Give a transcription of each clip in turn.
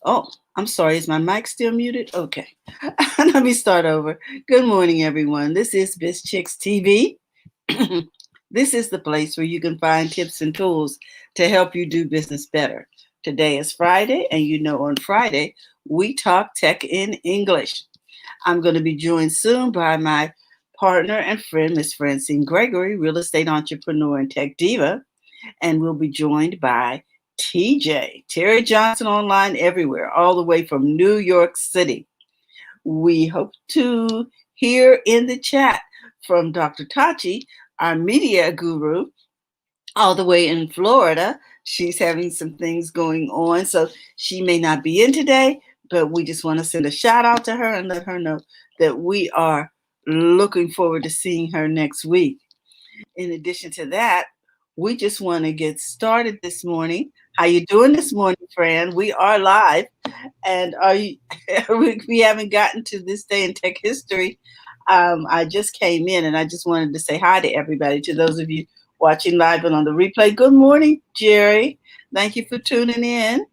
Oh, I'm sorry. Is my mic still muted? Okay. Let me start over. Good morning, everyone. This is Biz Chicks TV. This is the place where you can find tips and tools to help you do business better. Today is Friday, and on Friday, we talk tech in English. I'm going to be joined soon by my partner and friend, Miss Francine Gregory, real estate entrepreneur and tech diva. And we'll be joined by TJ, Terry Johnson online everywhere, all the way from New York City. We hope to hear in the chat from Dr. Tachi, our media guru, all the way in Florida. She's having some things going on, so she may not be in today, but we just want to send a shout out to her and let her know that we are looking forward to seeing her next week. In addition to that, we just want to get started this morning. How you doing this morning, Fran? We are live, and are you? We haven't gotten to this day in tech history. I just came in, and I just wanted to say hi to everybody. To those of you watching live and on the replay, good morning, Jerry. Thank you for tuning in.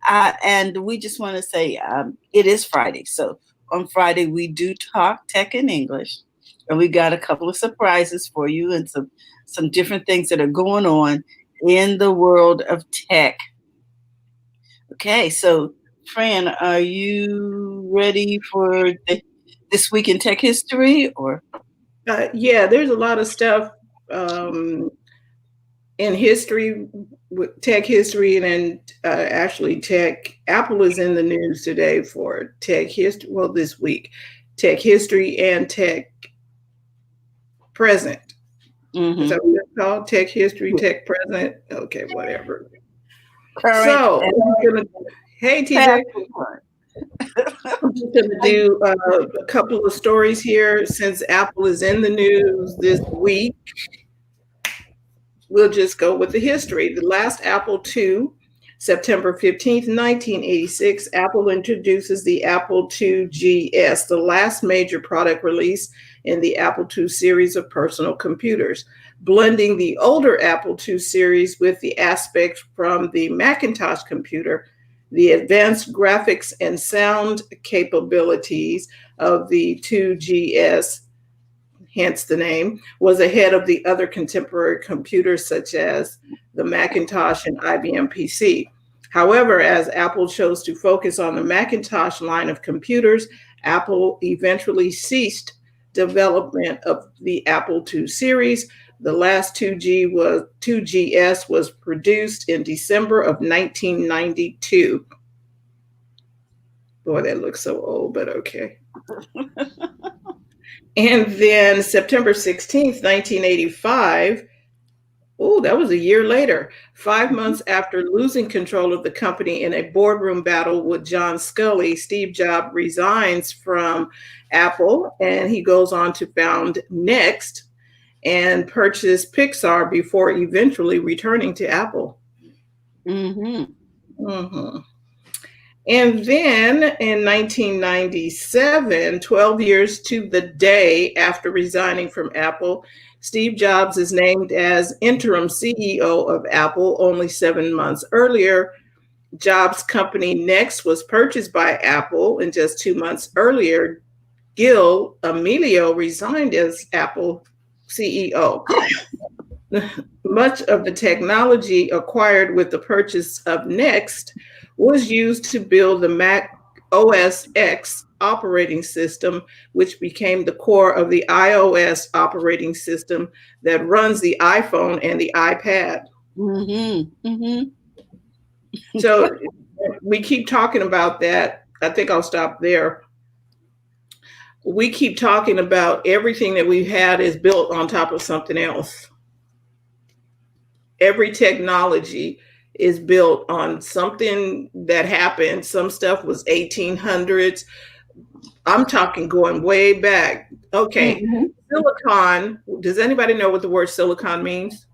And we just want to say it is Friday, so on Friday we do talk tech in English. And we got a couple of surprises for you and some different things that are going on in the world of tech. Okay, so Fran, are you ready for this week in tech history? Or yeah, there's a lot of stuff in history, with tech history, and then actually tech. Apple is in the news today for tech history. Well, this week, tech history and tech present. Is that what it's called? Tech history, tech present. Okay, whatever. current? So, hey, TJ. I'm just going to do a couple of stories here since Apple is in the news this week. We'll just go with the history. The last Apple II, September 15th, 1986, Apple introduces the Apple IIgs, the last major product release in the Apple II series of personal computers, blending the older Apple II series with the aspects from the Macintosh computer. The advanced graphics and sound capabilities of the IIgs, hence the name, was ahead of the other contemporary computers such as the Macintosh and IBM PC. However, as Apple chose to focus on the Macintosh line of computers, Apple eventually ceased development of the Apple II series. The last 2GS was produced in December of 1992. Boy, that looks so old, but okay. And then September 16th, 1985, oh, that was a year later, 5 months after losing control of the company in a boardroom battle with John Sculley, Steve Jobs resigns from Apple and he goes on to found Next and purchase Pixar before eventually returning to Apple. And then in 1997, 12 years to the day after resigning from Apple, Steve Jobs is named as interim CEO of Apple. Only 7 months earlier, Jobs' company Next was purchased by Apple, and just 2 months earlier, Gil Amelio resigned as Apple CEO. Much of the technology acquired with the purchase of Next was used to build the Mac OS X operating system, which became the core of the iOS operating system that runs the iPhone and the iPad. So we keep talking about that. I think I'll stop there. We keep talking about everything that we've had is built on top of something else. Every technology is built on something that happened. Some stuff was 1800s. I'm talking going way back. Okay. Silicon. Does anybody know what the word silicon means?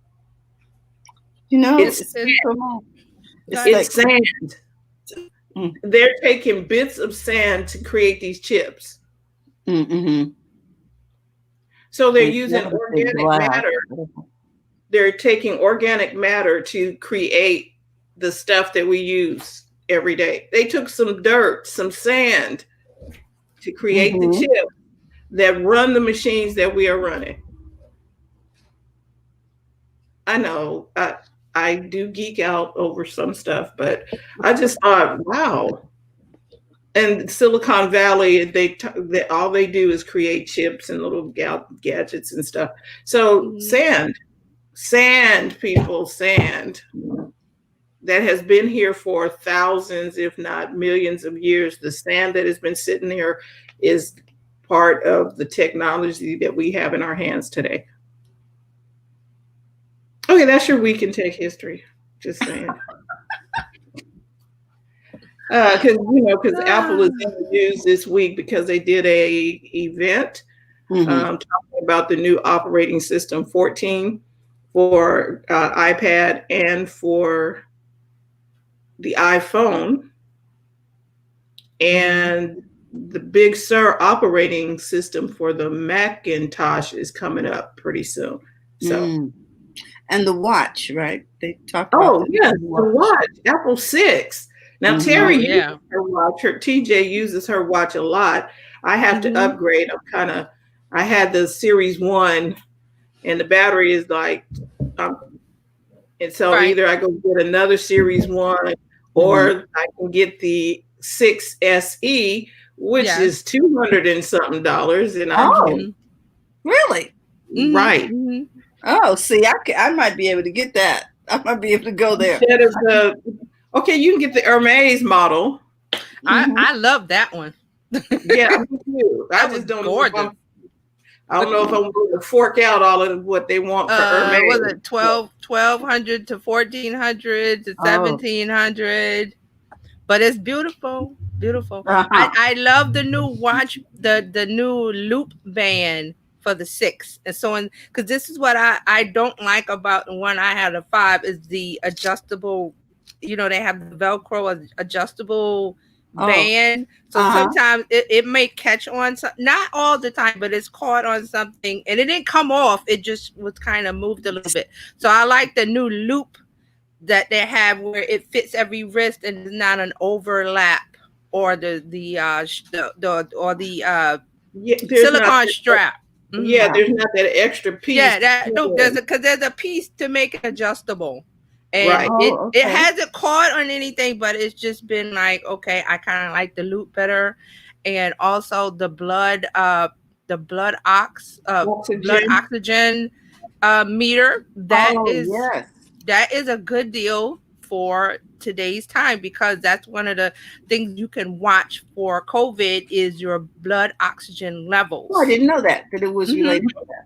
It's sand. They're taking bits of sand to create these chips. So they're using organic matter. They're taking organic matter to create the stuff that we use. every day. They took some dirt, some sand to create the Mhm. chip that run the machines that we are running. I know I do geek out over some stuff, but I just thought, wow. And Silicon Valley, they all they do is create chips and little gadgets and stuff. So sand, people, sand that has been here for thousands, if not millions of years. The sand that has been sitting there is part of the technology that we have in our hands today. Okay, that's your week in tech history. Just saying. Because Apple is in the news this week because they did a event talking about the new operating system 14 for iPad and for the iPhone, and the Big Sur operating system for the Macintosh is coming up pretty soon. So, and the watch, right? They talked about. Oh yes, the watch, Apple 6. Now Terry uses her watch. TJ uses her watch a lot. I have to upgrade. I had the Series 1, and the battery is like, and so either I go get another Series 1, or I can get the 6 SE, which is $200 and something, and I can really right. Oh, see, I might be able to get that. I might be able to go there. Instead of okay, you can get the Hermes model. I love that one. Yeah, me too. I just don't know if I don't know if I'm going to fork out all of what they want for Hermes. Was it 1200 to 1400 to 1700? But it's beautiful, beautiful. I love the new watch, the new loop band for the 6, and so on, because this is what I don't like about the one I had, a 5, is the adjustable. They have the Velcro adjustable band, so sometimes it may catch on not all the time, but it's caught on something and it didn't come off. It just was kind of moved a little bit. So I like the new loop that they have where it fits every wrist and is not an overlap or the silicone strap. Yeah, there's not that extra piece. Yeah, there's a piece to make it adjustable. And it hasn't caught on anything, but it's just been like, okay, I kind of like the loop better. And also the blood oxygen meter. That is a good deal for today's time, because that's one of the things you can watch for COVID is your blood oxygen levels. Oh, I didn't know that it was related to that.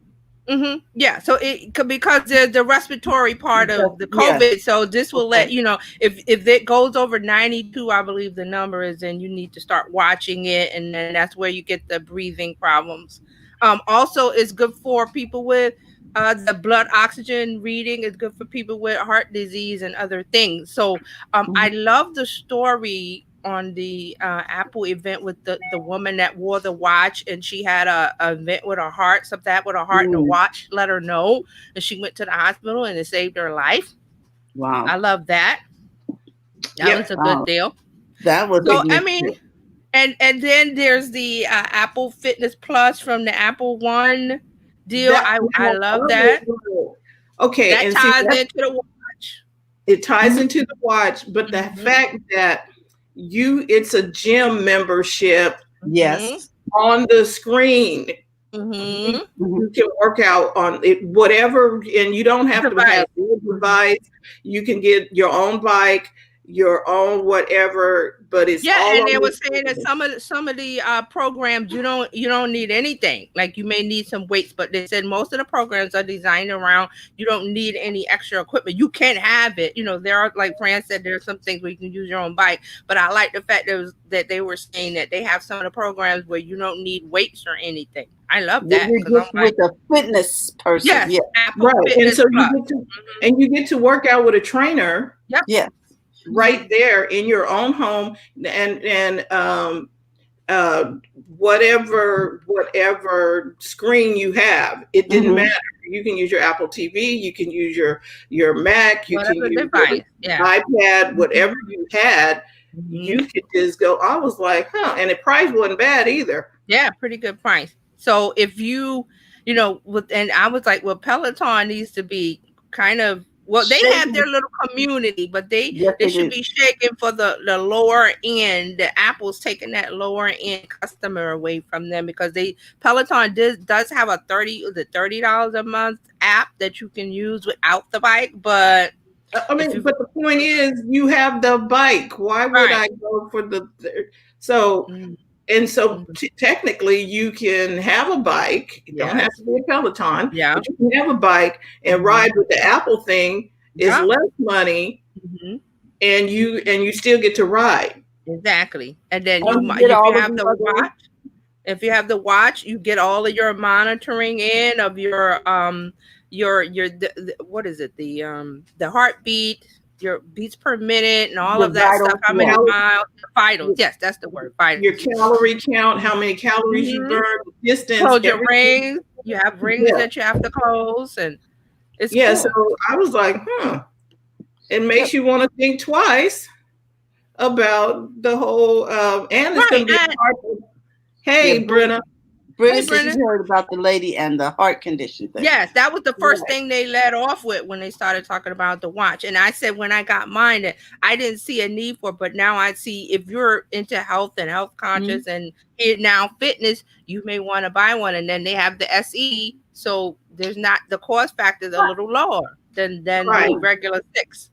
Yeah, so it could, because there's the respiratory part of the COVID. So this will let you know if it goes over 92, I believe the number is, then you need to start watching it, and then that's where you get the breathing problems. Also, it's good for people with the blood oxygen reading. Is good for people with heart disease and other things. So I love the story on the Apple event with the woman that wore the watch, and she had a event with her heart, something with her heart, and the watch let her know, and she went to the hospital and it saved her life. Wow. I love that. That was a good deal. That was so I mean, and then there's the Apple Fitness Plus from the Apple One deal. I love that. Okay, that ties into the watch. It ties into the watch, but the fact that it's a gym membership. Yes. On the screen. You can work out on it, whatever, and you don't have to have a device. You can get your own bike, your own whatever, but it's all and they were saying that some of the programs you don't need anything. Like you may need some weights, but they said most of the programs are designed around you don't need any extra equipment. You can have it. There are, like Fran said, there are some things where you can use your own bike, but I like the fact that they were saying that they have some of the programs where you don't need weights or anything. I love that. With a fitness person. Yes, right. And so you get to work out with a trainer. Yep. Yeah. Right there in your own home, and whatever screen you have, it didn't matter. You can use your Apple TV, you can use your Mac, you can use your iPad, whatever you had. you could just go. I was like, huh, and the price wasn't bad either. Yeah, pretty good price. So if you know, and I was like, well, Peloton needs to be kind of, well, they have their little community, but they should be shaking for the lower end. The Apple's taking that lower end customer away from them, because Peloton does have a $30 a month app that you can use without the bike. But I mean, but the point is, you have the bike. Why would I go for so? And so technically you can have a bike. It don't have to be a Peloton. Yeah. But you can have a bike and ride with the Apple thing. Is less money, and you still get to ride. Exactly. And then if you have the watch, you get all of your monitoring in of your what is it? The heartbeat, your beats per minute, and all of that stuff. How many miles? Vitals. Yes, that's the word. Vitals. Your calorie count, how many calories you burn, distance. Close your rings. You have rings that you have to close, and it's cool. So I was like, it makes you want to think twice about the whole. And it's going to be hard. Hey, Brenna. Brenna said you heard about the lady and the heart condition thing. Yes, that was the first thing they led off with when they started talking about the watch. And I said when I got mine that I didn't see a need for it, but now I see if you're into health and health conscious and now fitness, you may want to buy one. And then they have the SE, so there's not the cost factor is a little lower than the regular 6.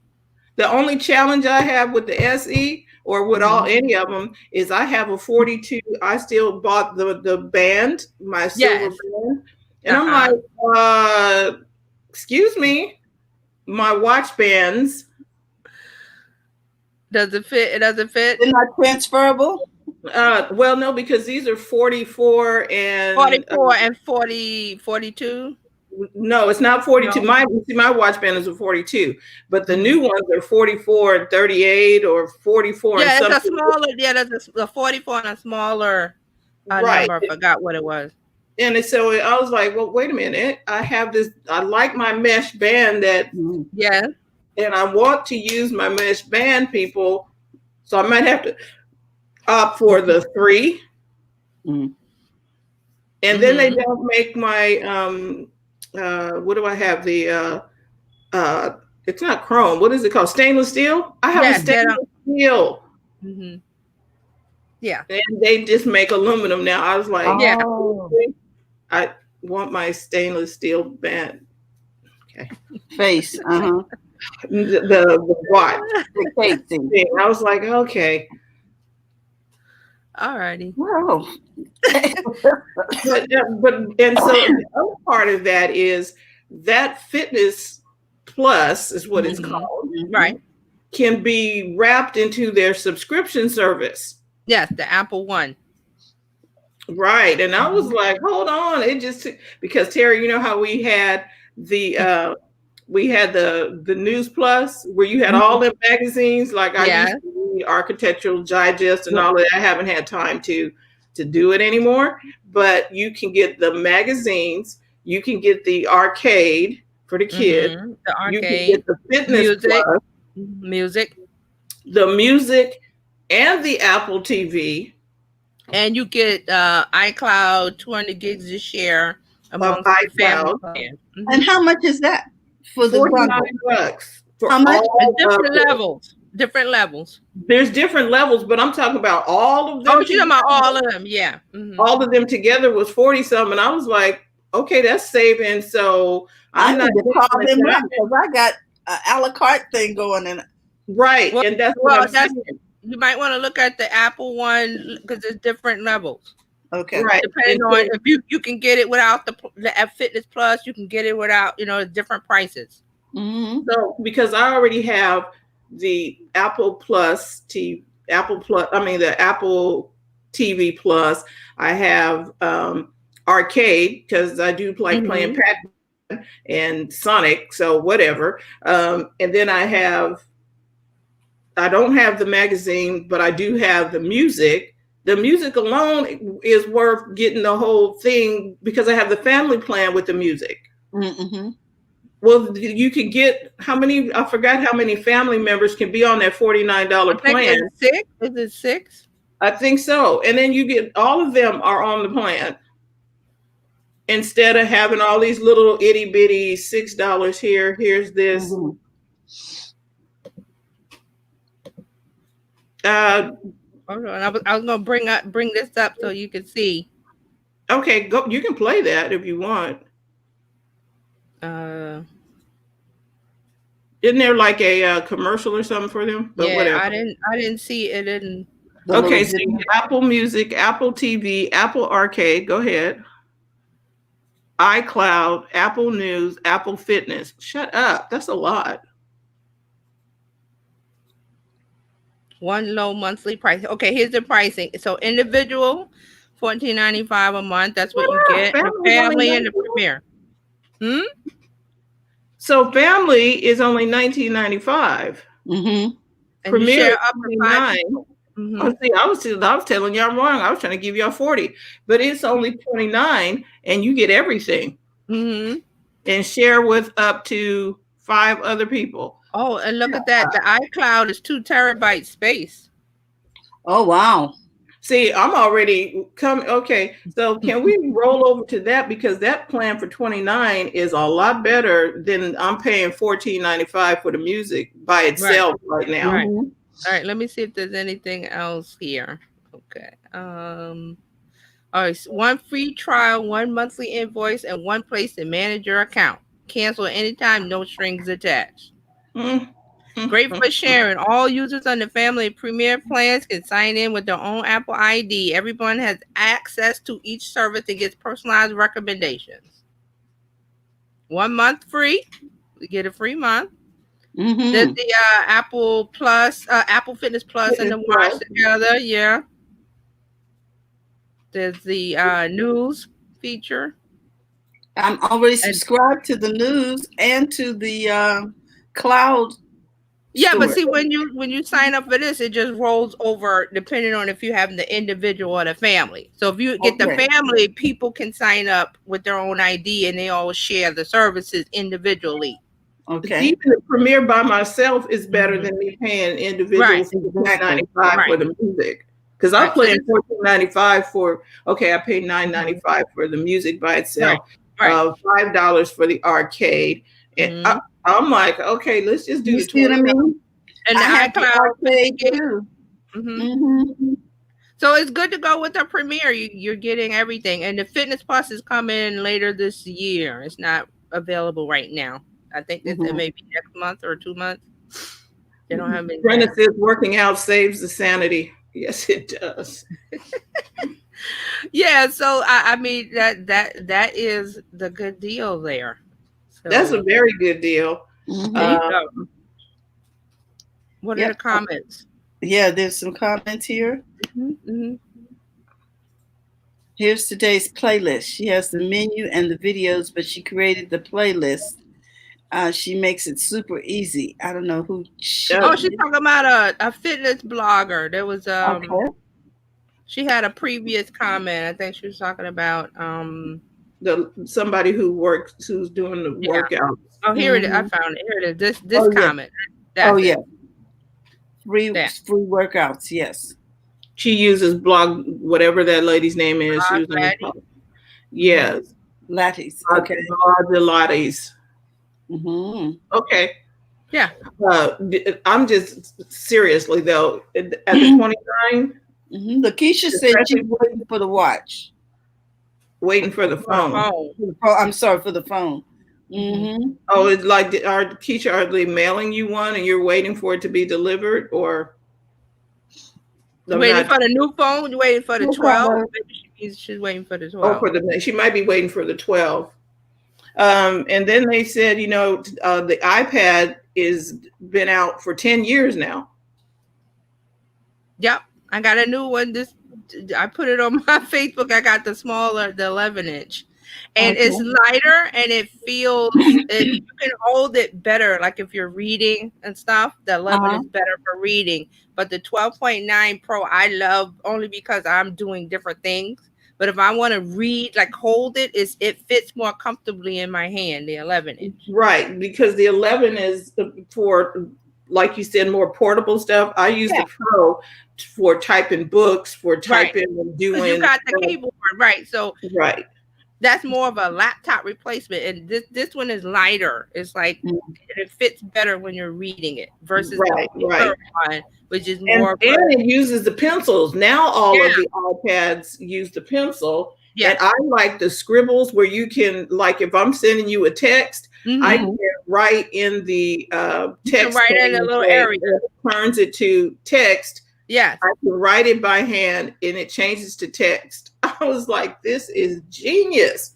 The only challenge I have with the SE or with any of them is I have a 42. I still bought the band, my silver band. And I'm like, excuse me, my watch bands. Does it fit? It doesn't fit? They're not transferable? Well, no, because these are 44 and 44 and 42. No, it's not 42. No. My watch band is a 42, but the new ones are 44 and 38 or 44. Yeah, and it's a smaller. Yeah, that's a 44 and a smaller number. I forgot what it was. And so I was like, well, wait a minute. I have this. I like my mesh band that. Yeah. And I want to use my mesh band, people. So I might have to opt for the 3. And then they don't make my what do I have? The it's not chrome. What is it called? Stainless steel? I have a stainless steel. Yeah. And they just make aluminum now. I was like, I want my stainless steel band. Okay. Face. The watch. The case thing. I was like, okay. Alrighty. Wow. but and so the other part of that is that Fitness Plus is what it's called, right? Can be wrapped into their subscription service. Yes, the Apple One. Right, and I was like, hold on, it just because Terry, you know how we had the News Plus where you had all the magazines like I used to read Architectural Digest and all that. I haven't had time to do it anymore, but you can get the magazines, you can get the arcade for the kids, the arcade, you can get the Fitness Plus, music, the music, and the Apple TV, and you get iCloud 200 gigs to share among the family. And how much is that for the $49? How much? Different levels. There's different levels, but I'm talking about all of them. Oh, you're talking about all of them, yeah. All of them together was 40-something, and I was like, okay, that's saving. So I'm not going to call them up because I got an a la carte thing going in. Right, well, and that's what I'm saying. You might want to look at the Apple one because there's different levels. Okay, right. Depending on if you can get it without the Fitness Plus, you can get it without, different prices. So because I already have the Apple TV Plus. I have arcade because I do like playing Pac-Man and Sonic, so whatever. And then I don't have the magazine, but I do have the music. The music alone is worth getting the whole thing because I have the family plan with the music. Well, you can get how many? I forgot how many family members can be on that $49 plan. Is it 6? Is it 6? I think so. And then you get all of them are on the plan instead of having all these little itty bitty $6 here. Here's this. Mhm. Hold on. I was gonna bring this up so you can see. Okay, go. You can play that if you want. Isn't there like a commercial or something for them? But yeah, whatever. I didn't see it in. Okay, so Apple Music, Apple TV, Apple Arcade. Go ahead. iCloud, Apple News, Apple Fitness. Shut up. That's a lot. One low monthly price. Okay, here's the pricing. So individual, $14.95 a month. That's what you get. Family and the Premier. So family is only $19.95. Premier up to $9. See, I was telling y'all wrong. I was trying to give y'all 40, but it's only 29, and you get everything. And share with up to 5 other people. Oh, and look at that. The iCloud is 2 terabyte space. Oh, wow. See, I'm already coming. Okay, so can we roll over to that? Because that plan for 29 is a lot better than I'm paying $14.95 for the music by itself right now. Right. All right, let me see if there's anything else here. Okay. All right, so 1 free trial, 1 monthly invoice, and 1 place to manage your account. Cancel anytime, no strings attached. Great for sharing. All users on the family Premier plans can sign in with their own Apple ID. Everyone has access to each service and gets personalized recommendations. 1 month free. We get a free month. There's the Apple Plus, Apple Fitness Plus, and the Watch together. Yeah. There's the news feature. I'm already subscribed to the news and to the cloud. Yeah, but see, when you sign up for this, it just rolls over depending on if you have the individual or the family. So if you get the family, people can sign up with their own ID and they all share the services individually. Okay. Even the Premier by myself is better than me paying individuals $9.95 for the music. Because I'm paying $14.95 for. Okay, I paid $9.95 for the music by itself. $5 for the arcade, and I'm like, okay, let's just do the 20. I mean? And the iCloud too. So it's good to go with the Premier. You're getting everything, and the Fitness Plus is coming later this year. It's not available right now. I think it may be next month or 2 months. They don't have any. Brenda says working out saves the sanity. Yes, it does. Yeah, so I mean that is the good deal there. So, that's a very good deal. What are the comments? Yeah, there's some comments here. Here's today's playlist. She has the menu and the videos, but she created the playlist. She makes it super easy. I don't know who. She's talking about a fitness blogger. There was she had a previous comment. I think she was talking about somebody who's doing the workout. Oh, here it is. I found it. Here it is. This comment. Free workouts. Yes. She uses blog, whatever that lady's name is. Yes. Lattes. Okay. The Lattes. Okay. Yeah. I'm just seriously though at the 29. Lakeisha said she's waiting for the watch. Waiting for the phone. I'm sorry, for the phone. Oh, it's like Keisha, are they mailing you one and you're waiting for it to be delivered, or waiting for the new phone? You waiting for the 12? She's waiting for the 12. Oh, she might be waiting for the 12. And then they said, the iPad is been out for 10 years now. Yep, I got a new one. I put it on my Facebook. I got the smaller, the 11-inch. And it's lighter and it feels, you can hold it better. Like if you're reading and stuff, the 11 is better for reading. But the 12.9 Pro, I love only because I'm doing different things. But if I want to read, like hold it, it fits more comfortably in my hand, the 11-inch. Right, because the 11 is for, like you said, more portable stuff. I use the Pro for typing books, for typing and doing. You got the keyboard, right? So right. That's more of a laptop replacement, and this one is lighter. It's like it fits better when you're reading it versus the one, which is more. And it uses the pencils. Now all of the iPads use the pencil. Yeah. And I like the scribbles where you can, like, if I'm sending you a text, I can write in the text. Write in a little area. It turns it to text. Yes. I can write it by hand and it changes to text. I was like, this is genius.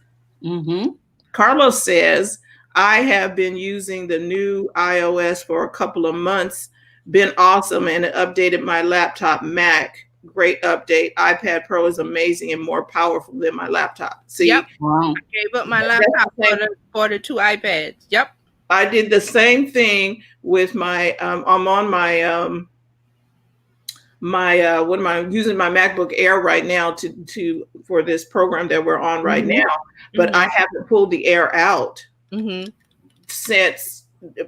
Carlos says, I have been using the new iOS for a couple of months. Been awesome, and it updated my laptop Mac. Great update. iPad Pro is amazing and more powerful than my laptop. See? Yep. Wow. I gave up my laptop for the 2 iPads. Yep. I did the same thing with my, I'm on my, what am I using my MacBook Air right now for this program that we're on right now, but I haven't pulled the Air out since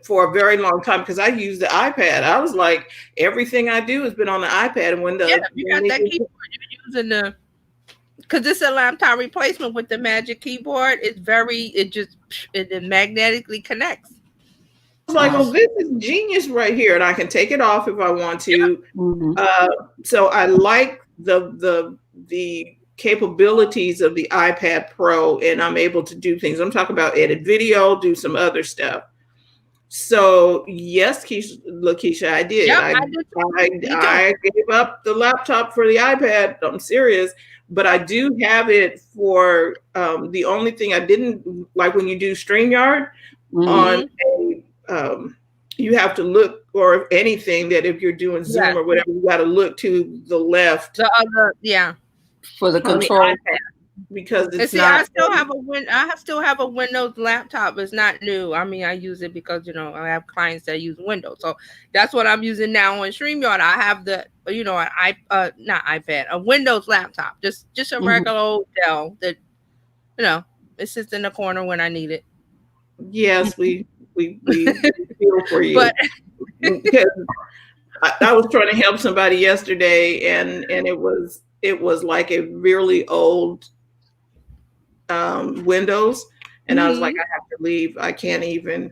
for a very long time because I use the iPad. I was like, everything I do has been on the iPad, and when you got that keyboard, you're using because it's a laptop replacement with the Magic Keyboard. It's it magnetically connects. It's like, well, this is genius right here, and I can take it off if I want to. So I like the capabilities of the iPad Pro, and I'm able to do things. I'm talking about edit video, do some other stuff. So yes, Lakeisha, I did. Yep, I gave up the laptop for the iPad. I'm serious, but I do have it for the only thing I didn't like when you do StreamYard on a. You have to look, or anything that if you're doing Zoom or whatever, you got to look to the left. The other, for the control. Because it's not. I still have a Windows laptop. It's not new. I mean, I use it because I have clients that use Windows, so that's what I'm using now on StreamYard. I have the not iPad, a Windows laptop, just a regular old Dell that it sits in the corner when I need it. Yes, we feel for you. But because I was trying to help somebody yesterday, and it was like a really old Windows, and I was like, I have to leave. I can't even.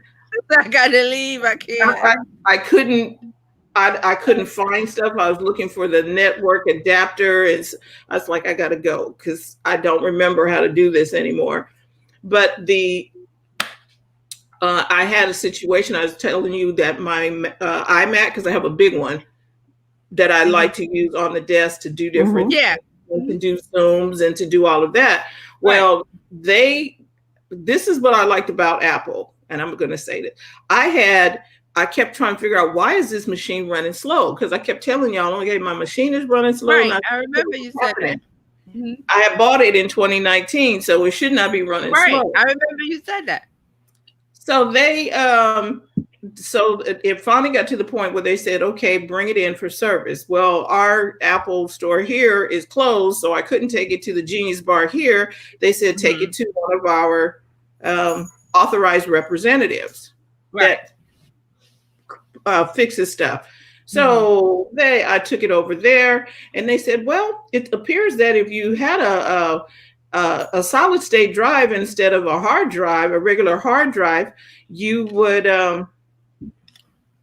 I gotta leave. I can't. I couldn't. I couldn't find stuff. I was looking for the network adapter, and I was like, I gotta go because I don't remember how to do this anymore. But I had a situation. I was telling you that my iMac, because I have a big one that I like to use on the desk to do different to do Zooms and to do all of that. Well, this is what I liked about Apple, and I'm going to say that I kept trying to figure out, why is this machine running slow? Because I kept telling y'all, okay, my machine is running slow. Right. I remember you said that. I had bought it in 2019, so it should not be running slow. I remember you said that. So so it finally got to the point where they said, okay, bring it in for service. Well, our Apple store here is closed, so I couldn't take it to the Genius Bar here. They said, take it to one of our authorized representatives that fixes stuff. So I took it over there, and they said, well, it appears that if you had a solid state drive instead of a hard drive, a regular hard drive, you would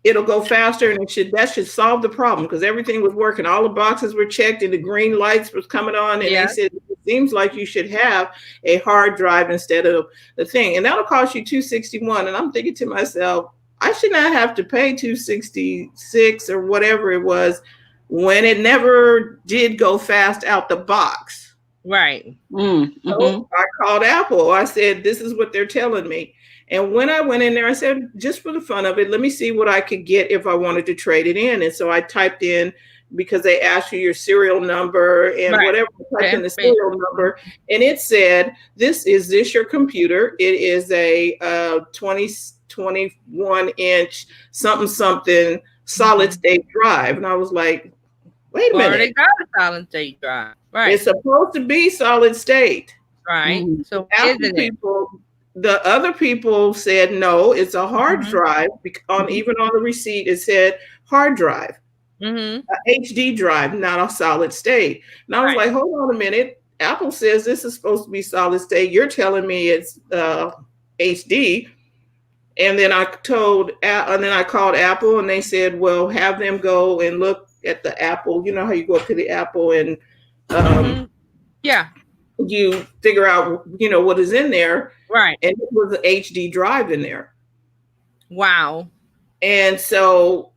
it'll go faster, and that should solve the problem, because everything was working. All the boxes were checked and the green lights was coming on, and they said, it seems like you should have a hard drive instead of the thing, and that'll cost you $261. And I'm thinking to myself, I should not have to pay $266 or whatever it was when it never did go fast out the box. Right. So I called Apple. I said, this is what they're telling me. And when I went in there, I said, just for the fun of it, let me see what I could get if I wanted to trade it in. And so I typed in, because they asked you your serial number and whatever, I typed in the serial number, and it said, is this your computer? It is a 21 inch something solid state drive. And I was like, Wait a Or minute. they got a solid state drive. Right. It's supposed to be solid state. Right. Mhm. So Apple isn't it? people, the other people said no, it's a hard Mhm. drive. Even on the receipt, it said hard drive, Mm-hmm. a HD drive, not a solid state. And I was Right. like, hold on a minute. Apple says this is supposed to be solid state. You're telling me it's HD. And then I called Apple, and they said, well, have them go and look at the Apple. You know how you go up to the Apple and Mm-hmm. Yeah. you figure out, what is in there. Right. And it was an HD drive in there. Wow. And so,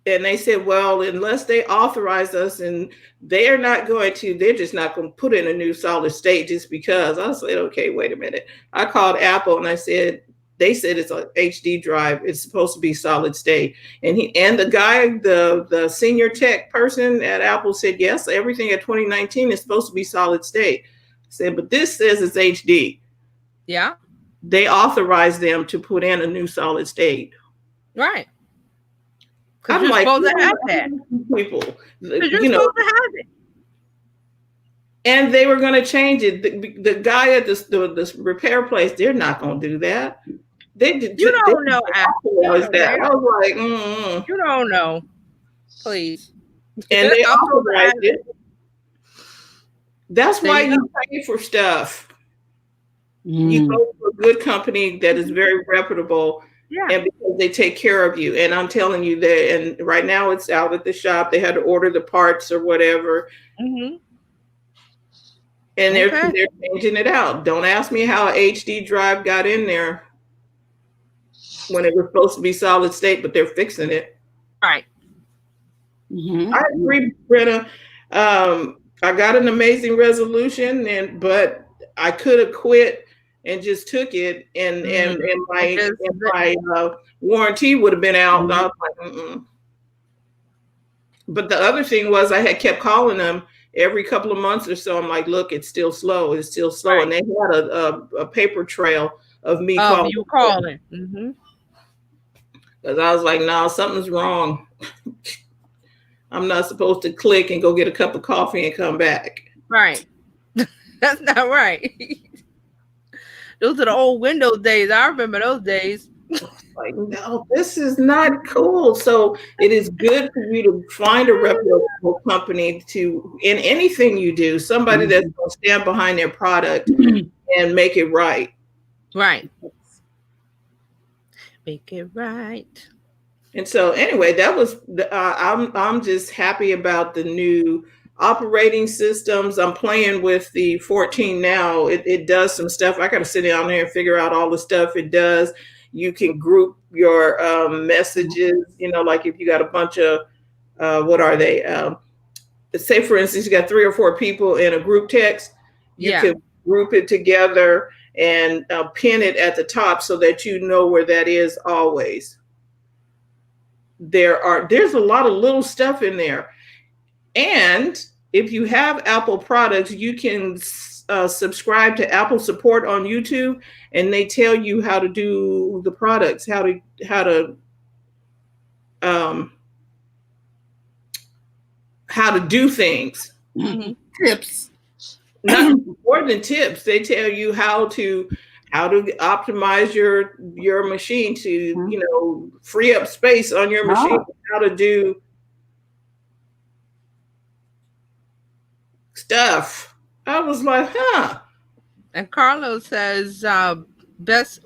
and they said, well, unless they authorize us, and they're just not going to put in a new solid state just because. I said, okay, wait a minute. I called Apple and they said it's an HD drive. It's supposed to be solid state. And the guy, the senior tech person at Apple said, yes, everything at 2019 is supposed to be solid state. I said, but this says it's HD. Yeah. They authorized them to put in a new solid state. Right. I'm You're like, supposed to have that. people, Because you're supposed to have it. and they were going to change it. The guy at the repair place, they're not going to do that. You don't know. That. I was like, You don't know. Please. And they authorized it. That's why you pay for stuff. You go to a good company that is very reputable. Yeah. And because they take care of you. And I'm telling you that, and right now it's out at the shop. They had to order the parts or whatever. Mm-hmm. And they're changing it out. Don't ask me how an HD drive got in there when it was supposed to be solid state, but they're fixing it. Right. Mm-hmm. I agree, Brenna. I got an amazing resolution, but I could have quit and just took it, and my warranty would have been out. Mm-hmm. I was like, mm-mm. But the other thing was, I had kept calling them every couple of months or so. I'm like, look, it's still slow. It's still slow. Right. And they had a paper trail of me calling. You calling. Mm-hmm. Because I was like, no, something's wrong. I'm not supposed to click and go get a cup of coffee and come back. Right. That's not right. Those are the old Windows days. I remember those days. Like, no, this is not cool. So it is good for you to find a reputable company in anything you do, somebody that's going to stand behind their product and make it right. Right. Make it right. And so anyway, that was I'm just happy about the new operating systems. I'm playing with the 14 now. It does some stuff. I got to sit down there and figure out all the stuff it does. You can group your messages, like if you got a bunch of, what are they? Say, for instance, you got 3 or 4 people in a group text. You can group it together and pin it at the top so that you know where that is always. There's a lot of little stuff in there. And if you have Apple products, you can subscribe to Apple support on YouTube, and they tell you how to do the products, how to do things. Mm-hmm. Tips. Not more than tips. They tell you how to optimize your machine to, free up space on your machine, how to do stuff. I was like, huh. And Carlos says, best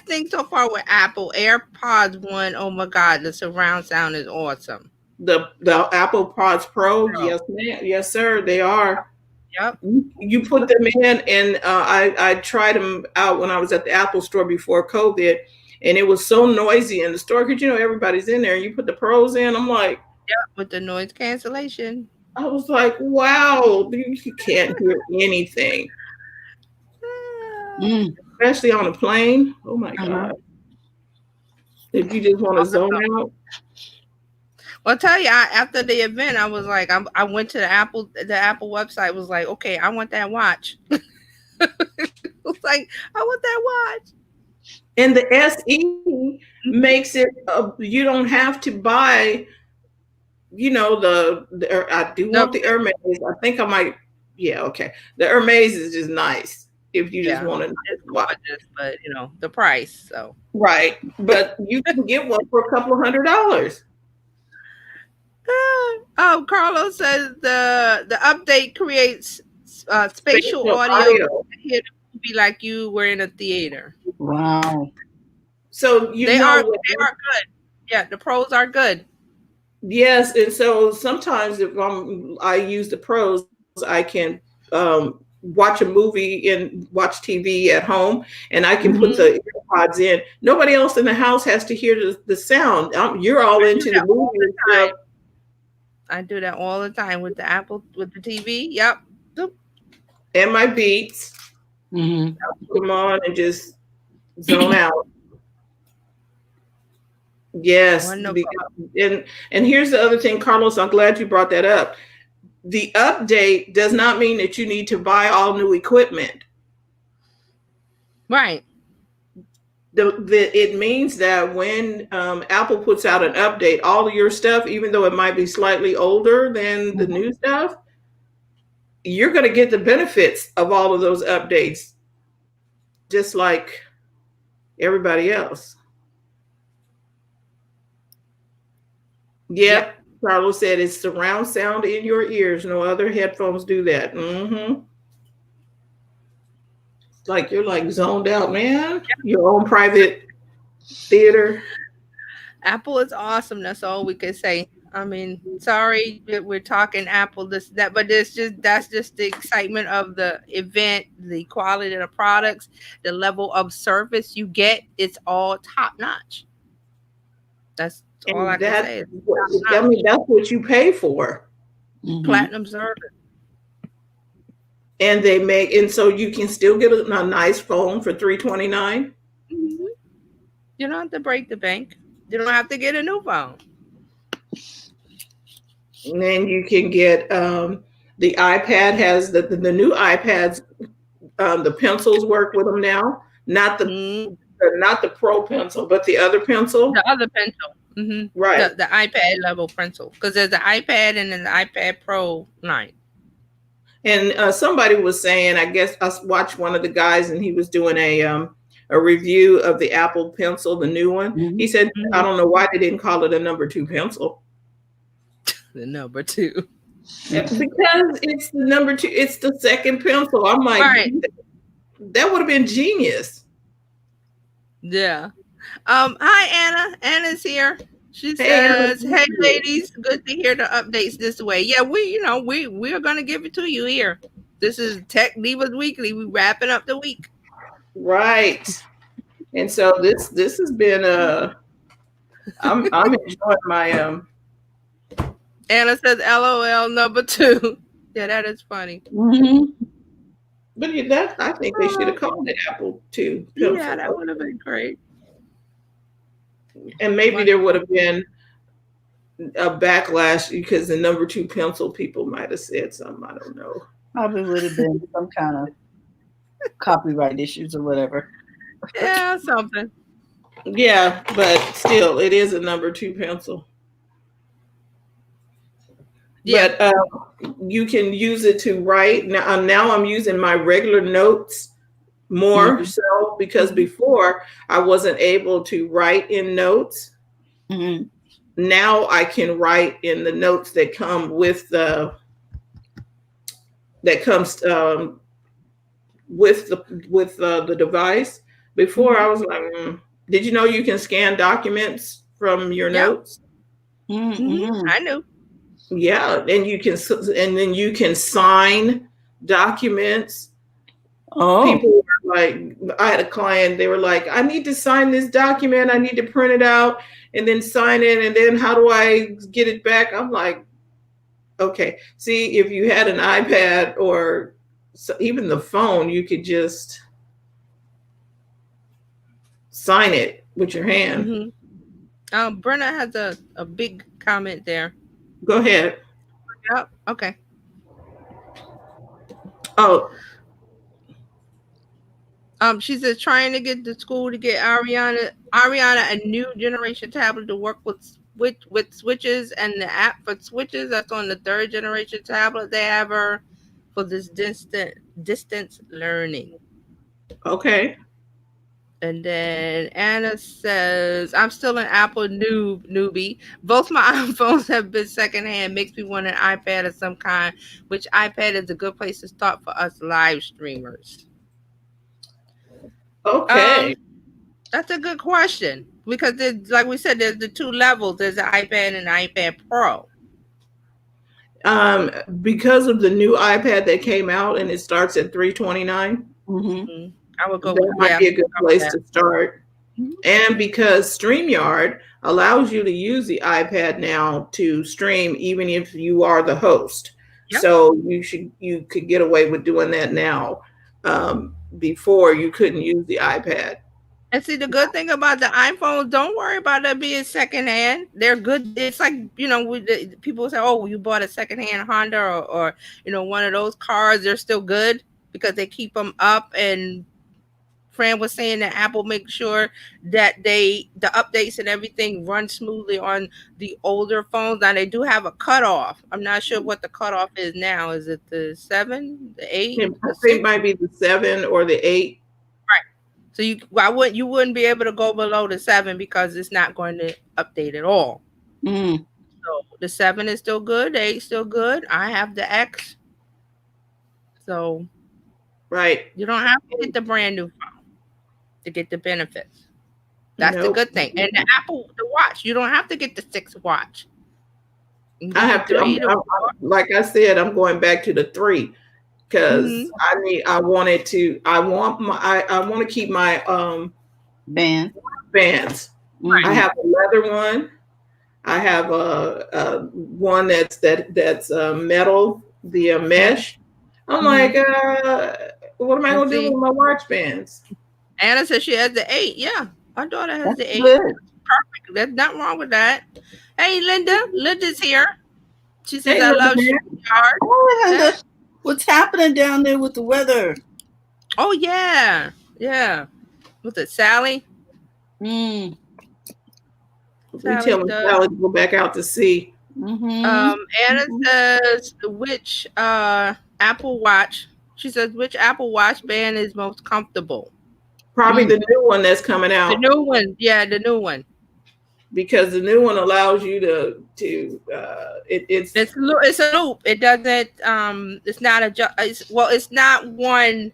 thing so far with Apple AirPods 1. Oh my God, the surround sound is awesome. The Apple Pods Pro, yes, ma'am. Yes, sir, they are. Yep. You put them in, and I tried them out when I was at the Apple store before COVID, and it was so noisy in the store because everybody's in there. And you put the Pros in, I'm like, with the noise cancellation. I was like, wow, you can't hear anything, especially on a plane. Oh my God! If you just want to zone out. Well, I'll tell you, after the event, I was like, I went to the Apple website, was like, okay, I want that watch. It was like, I want that watch. And the SE makes it, you don't have to buy you know, I do want the Hermes. I think I might. Yeah, okay. The Hermes is just nice if you just want to watch. But you know the price. So right, but you can get one for a couple of $100. Oh, Carlos says the update creates spatial audio. Hear the movie like you were in a theater. Wow. So they are good. Yeah, the pros are good. Yes, and so sometimes if I use the pros, I can watch a movie and watch TV at home, and I can put the earpods in. Nobody else in the house has to hear the sound. You're all into the movie and stuff. I do that all the time with the Apple, with the TV. Yep. And my Beats. Mm-hmm. Put them on and just zone out. Yes. And here's the other thing, Carlos, I'm glad you brought that up. The update does not mean that you need to buy all new equipment. Right. It means that when Apple puts out an update, all of your stuff, even though it might be slightly older than the new stuff, you're going to get the benefits of all of those updates, just like everybody else. Yep. Carlos said it's surround sound in your ears. No other headphones do that. Mm-hmm. Like you're like zoned out, man. Your own private theater. Apple is awesome. That's all we can say. I mean, sorry that we're talking Apple, this, that, but that's just the excitement of the event, the quality of the products, the level of service you get. It's all top notch. That's all I can say. I mean, that's what you pay for. Platinum service. And they make, and so you can still get a nice phone for $329. You don't have to break the bank. You don't have to get a new phone. And then you can get the iPad has the new iPads. The pencils work with them now. Not the Pro pencil, but the other pencil. The other pencil. Mm-hmm. Right. The iPad level pencil, because there's the iPad and then the iPad Pro 9. And somebody was saying, I guess I watched one of the guys, and he was doing a review of the Apple Pencil, the new one. He said, I don't know why they didn't call it a number 2 pencil. The number 2. Because it's the number 2. It's the second pencil. I'm like, that would have been genius. Yeah. Hi, Anna. Anna's here. She says, "Hey, ladies, good to hear the updates this way." Yeah, we are gonna give it to you here. This is Tech Divas Weekly. We wrapping up the week. Right. And so this has been I'm enjoying my Anna says, "LOL number 2." Yeah, that is funny. But I think they should have called it Apple 2. Yeah, that would have been great. And maybe there would have been a backlash because the number 2 pencil people might have said something. I don't know. Probably would have been some kind of copyright issues or whatever. Yeah, something. Yeah, but still, it is a number 2 pencil. Yeah. But you can use it to write. Now I'm using my regular notes more so, because before I wasn't able to write in notes. Now I can write in the notes that come with the device. Before I was like, did you know you can scan documents from your notes? I knew. Yeah, and then you can sign documents. People were like, I had a client, they were like, I need to sign this document, I need to print it out and then sign it, and then how do I get it back? I'm like, okay. See, if you had an iPad or even the phone, you could just sign it with your hand. Brenna has a big comment there. Go ahead. Yep. Okay. Oh. She says trying to get the school to get Ariana a new generation tablet to work with with switches and the app for switches. That's on the 3rd generation tablet they have her for this distance learning. Okay. And then Anna says, I'm still an Apple newbie. Both my iPhones have been secondhand. Makes me want an iPad of some kind. Which iPad is a good place to start for us live streamers? Okay. That's a good question. Because like we said, there's the 2 levels. There's an iPad and an iPad Pro. Because of the new iPad that came out and it starts at $329. Mm-hmm. I would go that with might be a good place to start. Mm-hmm. And because StreamYard allows you to use the iPad now to stream even if you are the host. Yep. So you could get away with doing that now. Before you couldn't use the iPad. And see, the good thing about the iPhone, don't worry about it being secondhand. They're good. It's like, people say, oh, you bought a secondhand Honda or one of those cars. They're still good because they keep them up. And Fran was saying that Apple makes sure that the updates and everything run smoothly on the older phones. Now, they do have a cutoff. I'm not sure what the cutoff is now. Is it the 7, the 8? I think it might be the 7 or the 8. So you wouldn't be able to go below the 7 because it's not going to update at all. Mm. So the 7 is still good, the 8 is still good. I have the X. So right. You don't have to get the brand new phone to get the benefits. That's the good thing. And the watch, you don't have to get the 6 watch. I have to, like I said, I'm going back to the 3. Because I want to keep my bands. Right. I have a leather one. I have a one that's metal, the mesh. I'm like, what am I gonna do with my watch bands? Anna says she has the 8. Yeah, my daughter has the 8. Good. Perfect. There's nothing wrong with that. Hey, Linda. Linda's here. She says, I love StreamYard. Oh, Linda. What's happening down there with the weather? Oh, yeah. Yeah. Was it Sally? We tell Sally to go back out to sea. Anna says, which Apple Watch? She says, which Apple Watch band is most comfortable? Probably the new one that's coming out. The new one. Yeah, the new one. Because the new one allows you it's a loop. It doesn't it's not it's not one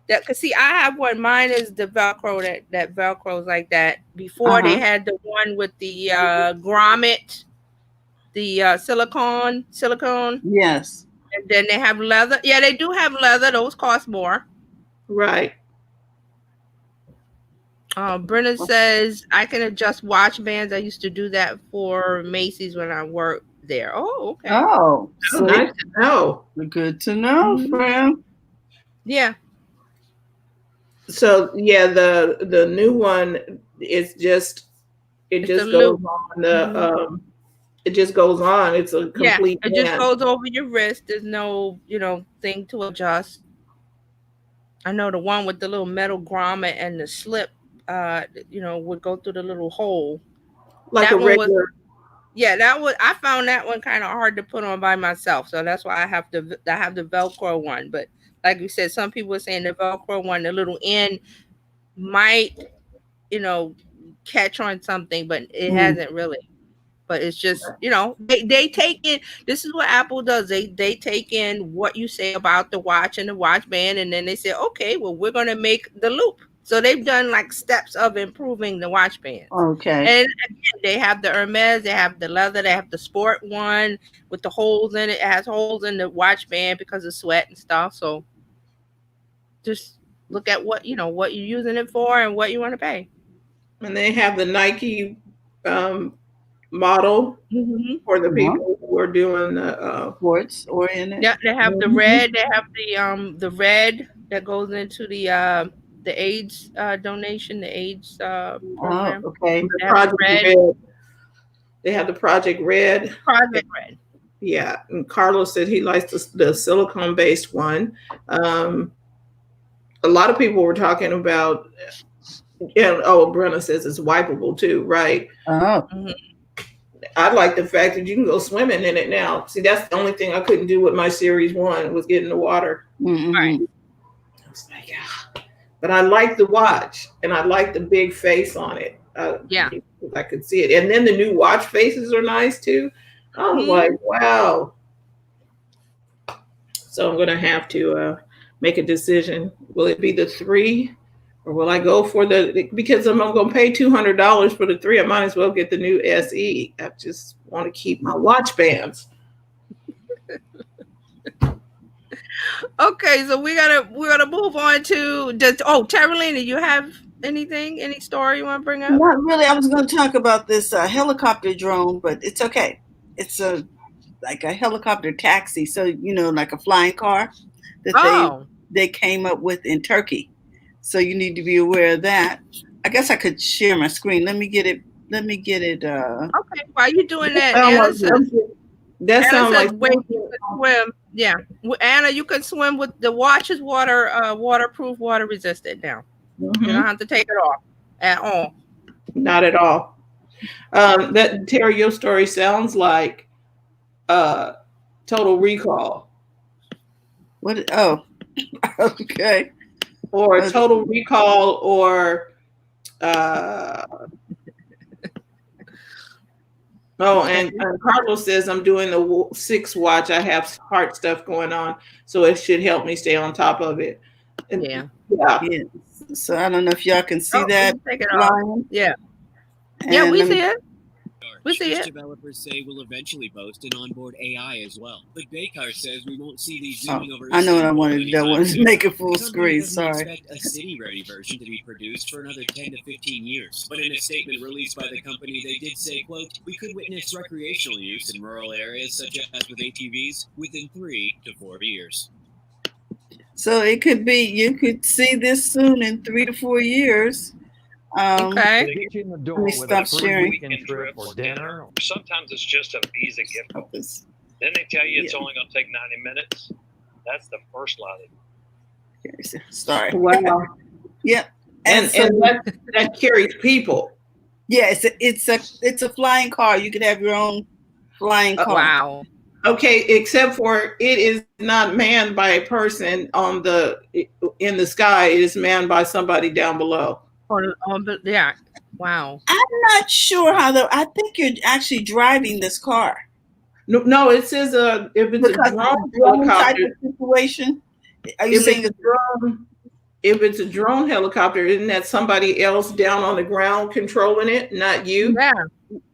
that, cause see, I have one. Mine is the Velcro that Velcros like that. Before they had the one with the grommet, the silicone. Yes. And then they have leather. Yeah, they do have leather. Those cost more. Right. Brenna says, I can adjust watch bands. I used to do that for Macy's when I worked there. Oh, okay. Oh, so nice to know. Good to know, friend. Yeah. So yeah, the new one is just it just goes on it just goes on. It's a complete it just goes over your wrist. There's no thing to adjust. I know the one with the little metal grommet and the slip would go through the little hole. Like that a regular. I found that one kind of hard to put on by myself. So that's why I have the Velcro one. But like we said, some people are saying the Velcro one, the little end might, catch on something, but it hasn't really. But it's just, they take in, this is what Apple does. They take in what you say about the watch and the watch band. And then they say, okay, well, we're going to make the loop. So they've done like steps of improving the watch band. Okay. And again, they have the Hermes, they have the leather, they have the sport one with the holes in it. It has holes in the watch band because of sweat and stuff. So just look at what you're using it for and what you want to pay. And they have the Nike model for the people who are doing sports oriented. Yeah, they have the red. They have the red that goes into the AIDS donation, the AIDS program. Okay. They have the Project Red. Project Red. Yeah, and Carlos said he likes the silicone-based one. A lot of people were talking about, Brenna says it's wipeable too, right? Oh. I like the fact that you can go swimming in it now. See, that's the only thing I couldn't do with my Series 1 was get in the water. Mm-hmm. Right. I was like, yeah. But I like the watch, and I like the big face on it. Yeah. I could see it. And then the new watch faces are nice too. I was like, wow. So I'm going to have to make a decision. Will it be the 3? Or will I go for because I'm going to pay $200 for the 3, I might as well get the new SE. I just want to keep my watch bands. Okay, so we're gonna move on to Terralina, do you have any story you want to bring up? Not really. I was going to talk about this helicopter drone, but it's okay. It's like a helicopter taxi, so like a flying car that they came up with in Turkey. So you need to be aware of that. I guess I could share my screen. Let me get it. Okay, while you're doing that, that sounds like you can swim. Yeah, Anna, you can swim with the watch is waterproof, water resistant now. Mm-hmm. You don't have to take it off at all. Not at all. That Terry, your story sounds like Total Recall. What? Oh, okay. Or Total Recall, or and Carlos says I'm doing the 6 watch. I have heart stuff going on, so it should help me stay on top of it. And, yeah. So I don't know if y'all can see that. Take it off. Yeah. Yeah, we see it. We see it. Developers say we'll eventually boast an onboard AI as well. But Baykar says we won't see these zooming over. I know what I wanted to do. I wanted to make it full screen. Sorry. Expect a city-ready version to be produced for another 10 to 15 years. But in a statement released by the company, they did say, quote, we could witness recreational use in rural areas such as with ATVs within 3 to 4 years. So it could be, you could see this soon in 3 to 4 years. Okay. They get you in the door Let me with stop a free sharing. weekend trip or dinner. Sometimes it's just a Visa gift card. Then they tell you it's only going to take 90 minutes. That's the first lie. Sorry. Wow. Yep. And so, that carries people. Yeah, it's a flying car. You could have your own flying car. Wow. Okay, except for it is not manned by a person in the sky. It is manned by somebody down below. Yeah. Wow. I'm not sure how I think you're actually driving this car. No, it says if it's a drone type helicopter of situation. Are you saying it's a drone? If it's a drone helicopter, isn't that somebody else down on the ground controlling it, not you? Yeah.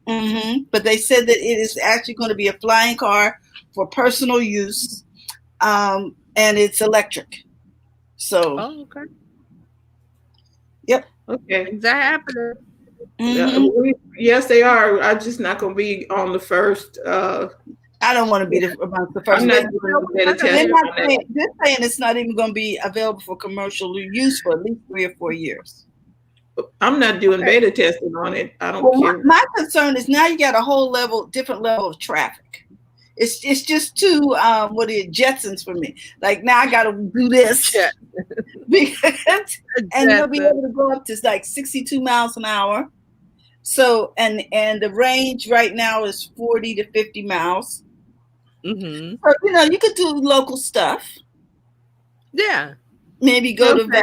Mm-hmm. But they said that it is actually going to be a flying car for personal use, and it's electric. So. Oh, okay. Yep. Okay. Is that happening? Mm-hmm. Yes, they are. I'm just not going to be on the first. I don't want to be about the first. I'm not they're saying it's not even going to be available for commercial use for at least 3 or 4 years. I'm not doing beta testing on it. I don't care. My concern is now you got a different level of traffic. It's just too Jetsons for me. Like now I got to do this, and you'll be able to go up to like 62 miles an hour. So and the range right now is 40 to 50 miles. Mm-hmm. So, you could do local stuff. Yeah. Maybe go to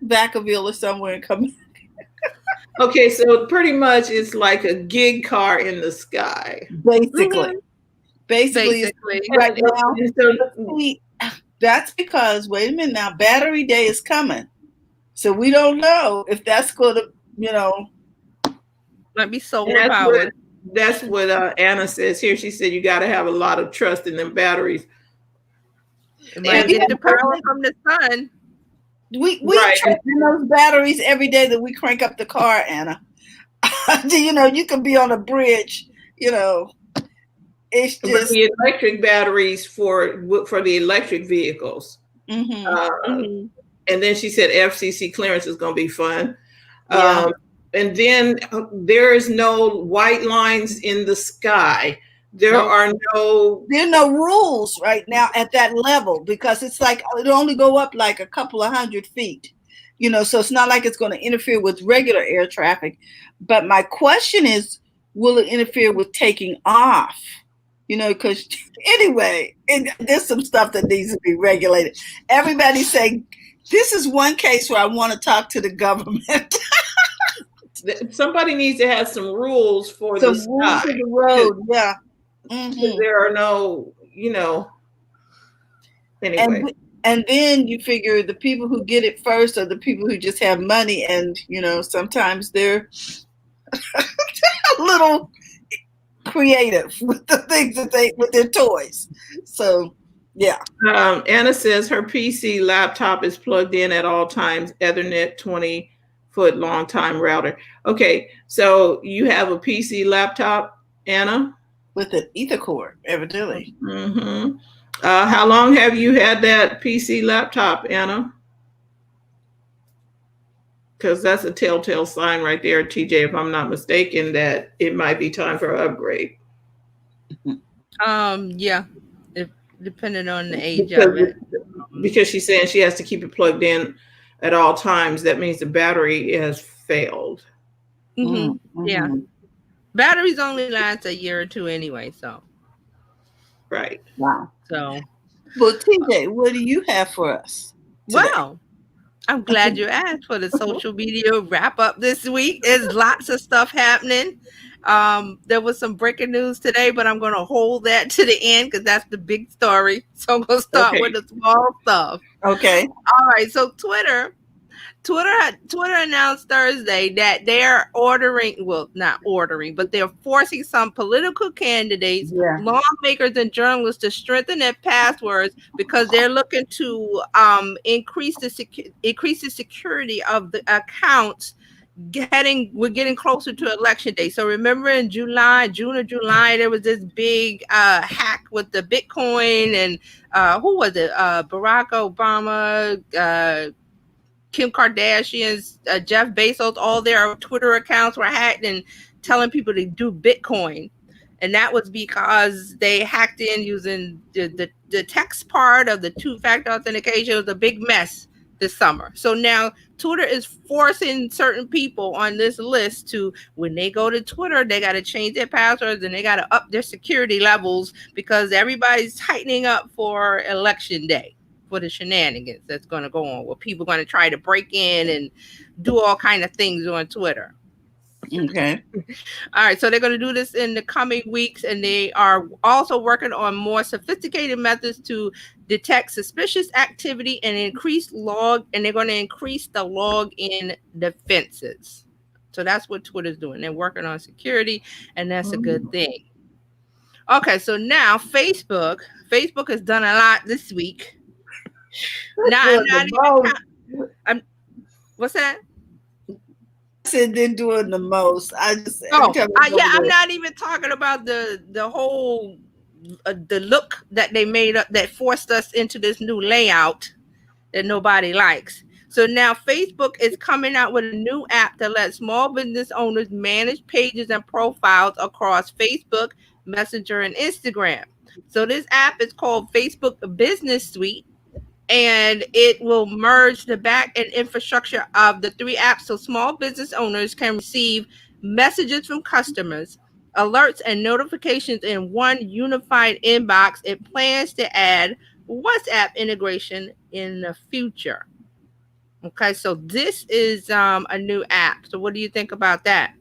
Vacaville or somewhere and come. Okay, so pretty much it's like a gig car in the sky. Basically, right now. That's because, wait a minute now, battery day is coming. So we don't know if that's going to, Might be solar powered. That's what Anna says here. She said you got to have a lot of trust in them batteries. It might get the power from the sun. We trust in those batteries every day that we crank up the car, Anna. You can be on a bridge, it's just the electric batteries for the electric vehicles. Mm-hmm. And then she said FCC clearance is going to be fun. Yeah. And then there is no white lines in the sky. There are no rules right now at that level because it's like it'll only go up like a couple of 100 feet, so it's not like it's going to interfere with regular air traffic. But my question is, will it interfere with taking off? Because anyway, there's some stuff that needs to be regulated. Everybody's saying, this is one case where I want to talk to the government. Somebody needs to have some rules for some the rules sky. of the road, yeah. Mm-hmm. There are no, anyway. And then you figure the people who get it first are the people who just have money, and sometimes they're a little creative with the things with their toys. So yeah. Anna says her PC laptop is plugged in at all times, Ethernet 20-foot long time router. Okay, so you have a PC laptop, Anna? With an Ethercord, evidently. Mm-hmm. How long have you had that PC laptop, Anna? Because that's a telltale sign right there, TJ, if I'm not mistaken, that it might be time for an upgrade. Yeah, depending on the age of it. Because she's saying she has to keep it plugged in at all times. That means the battery has failed. Mm-hmm. Yeah. Batteries only last a year or two anyway, so. Right. Wow. So. Well, TJ, what do you have for us today? Well, I'm glad you asked for the social media wrap up this week. There's lots of stuff happening. There was some breaking news today, but I'm going to hold that to the end because that's the big story. So I'm going to start with the small stuff. Okay. All right. So Twitter announced Thursday that they're they're forcing some political candidates, lawmakers, and journalists to strengthen their passwords because they're looking to increase the security of the accounts. We're getting closer to election day. So remember in June or July, there was this big hack with the Bitcoin and who was it? Barack Obama, Kim Kardashian's, Jeff Bezos, all their Twitter accounts were hacked and telling people to do Bitcoin. And that was because they hacked in using the text part of the two-factor authentication. It was a big mess this summer. So now Twitter is forcing certain people on this list to, when they go to Twitter, they got to change their passwords and they got to up their security levels because everybody's tightening up for election day. For the shenanigans that's going to go on, where people are going to try to break in and do all kind of things on Twitter. Okay. All right. So they're going to do this in the coming weeks, and they are also working on more sophisticated methods to detect suspicious activity and and they're going to increase the log-in defenses. So that's what Twitter's doing. They're working on security, and that's a good thing. Okay. So now Facebook has done a lot this week. What's that? I said they're doing the most. I'm not even talking about the whole the look that they made up that forced us into this new layout that nobody likes. So now Facebook is coming out with a new app that lets small business owners manage pages and profiles across Facebook, Messenger, and Instagram. So this app is called Facebook Business Suite. And it will merge the back-end infrastructure of the three apps so small business owners can receive messages from customers, alerts, and notifications in one unified inbox. It plans to add WhatsApp integration in the future. Okay, so this is a new app. So what do you think about that?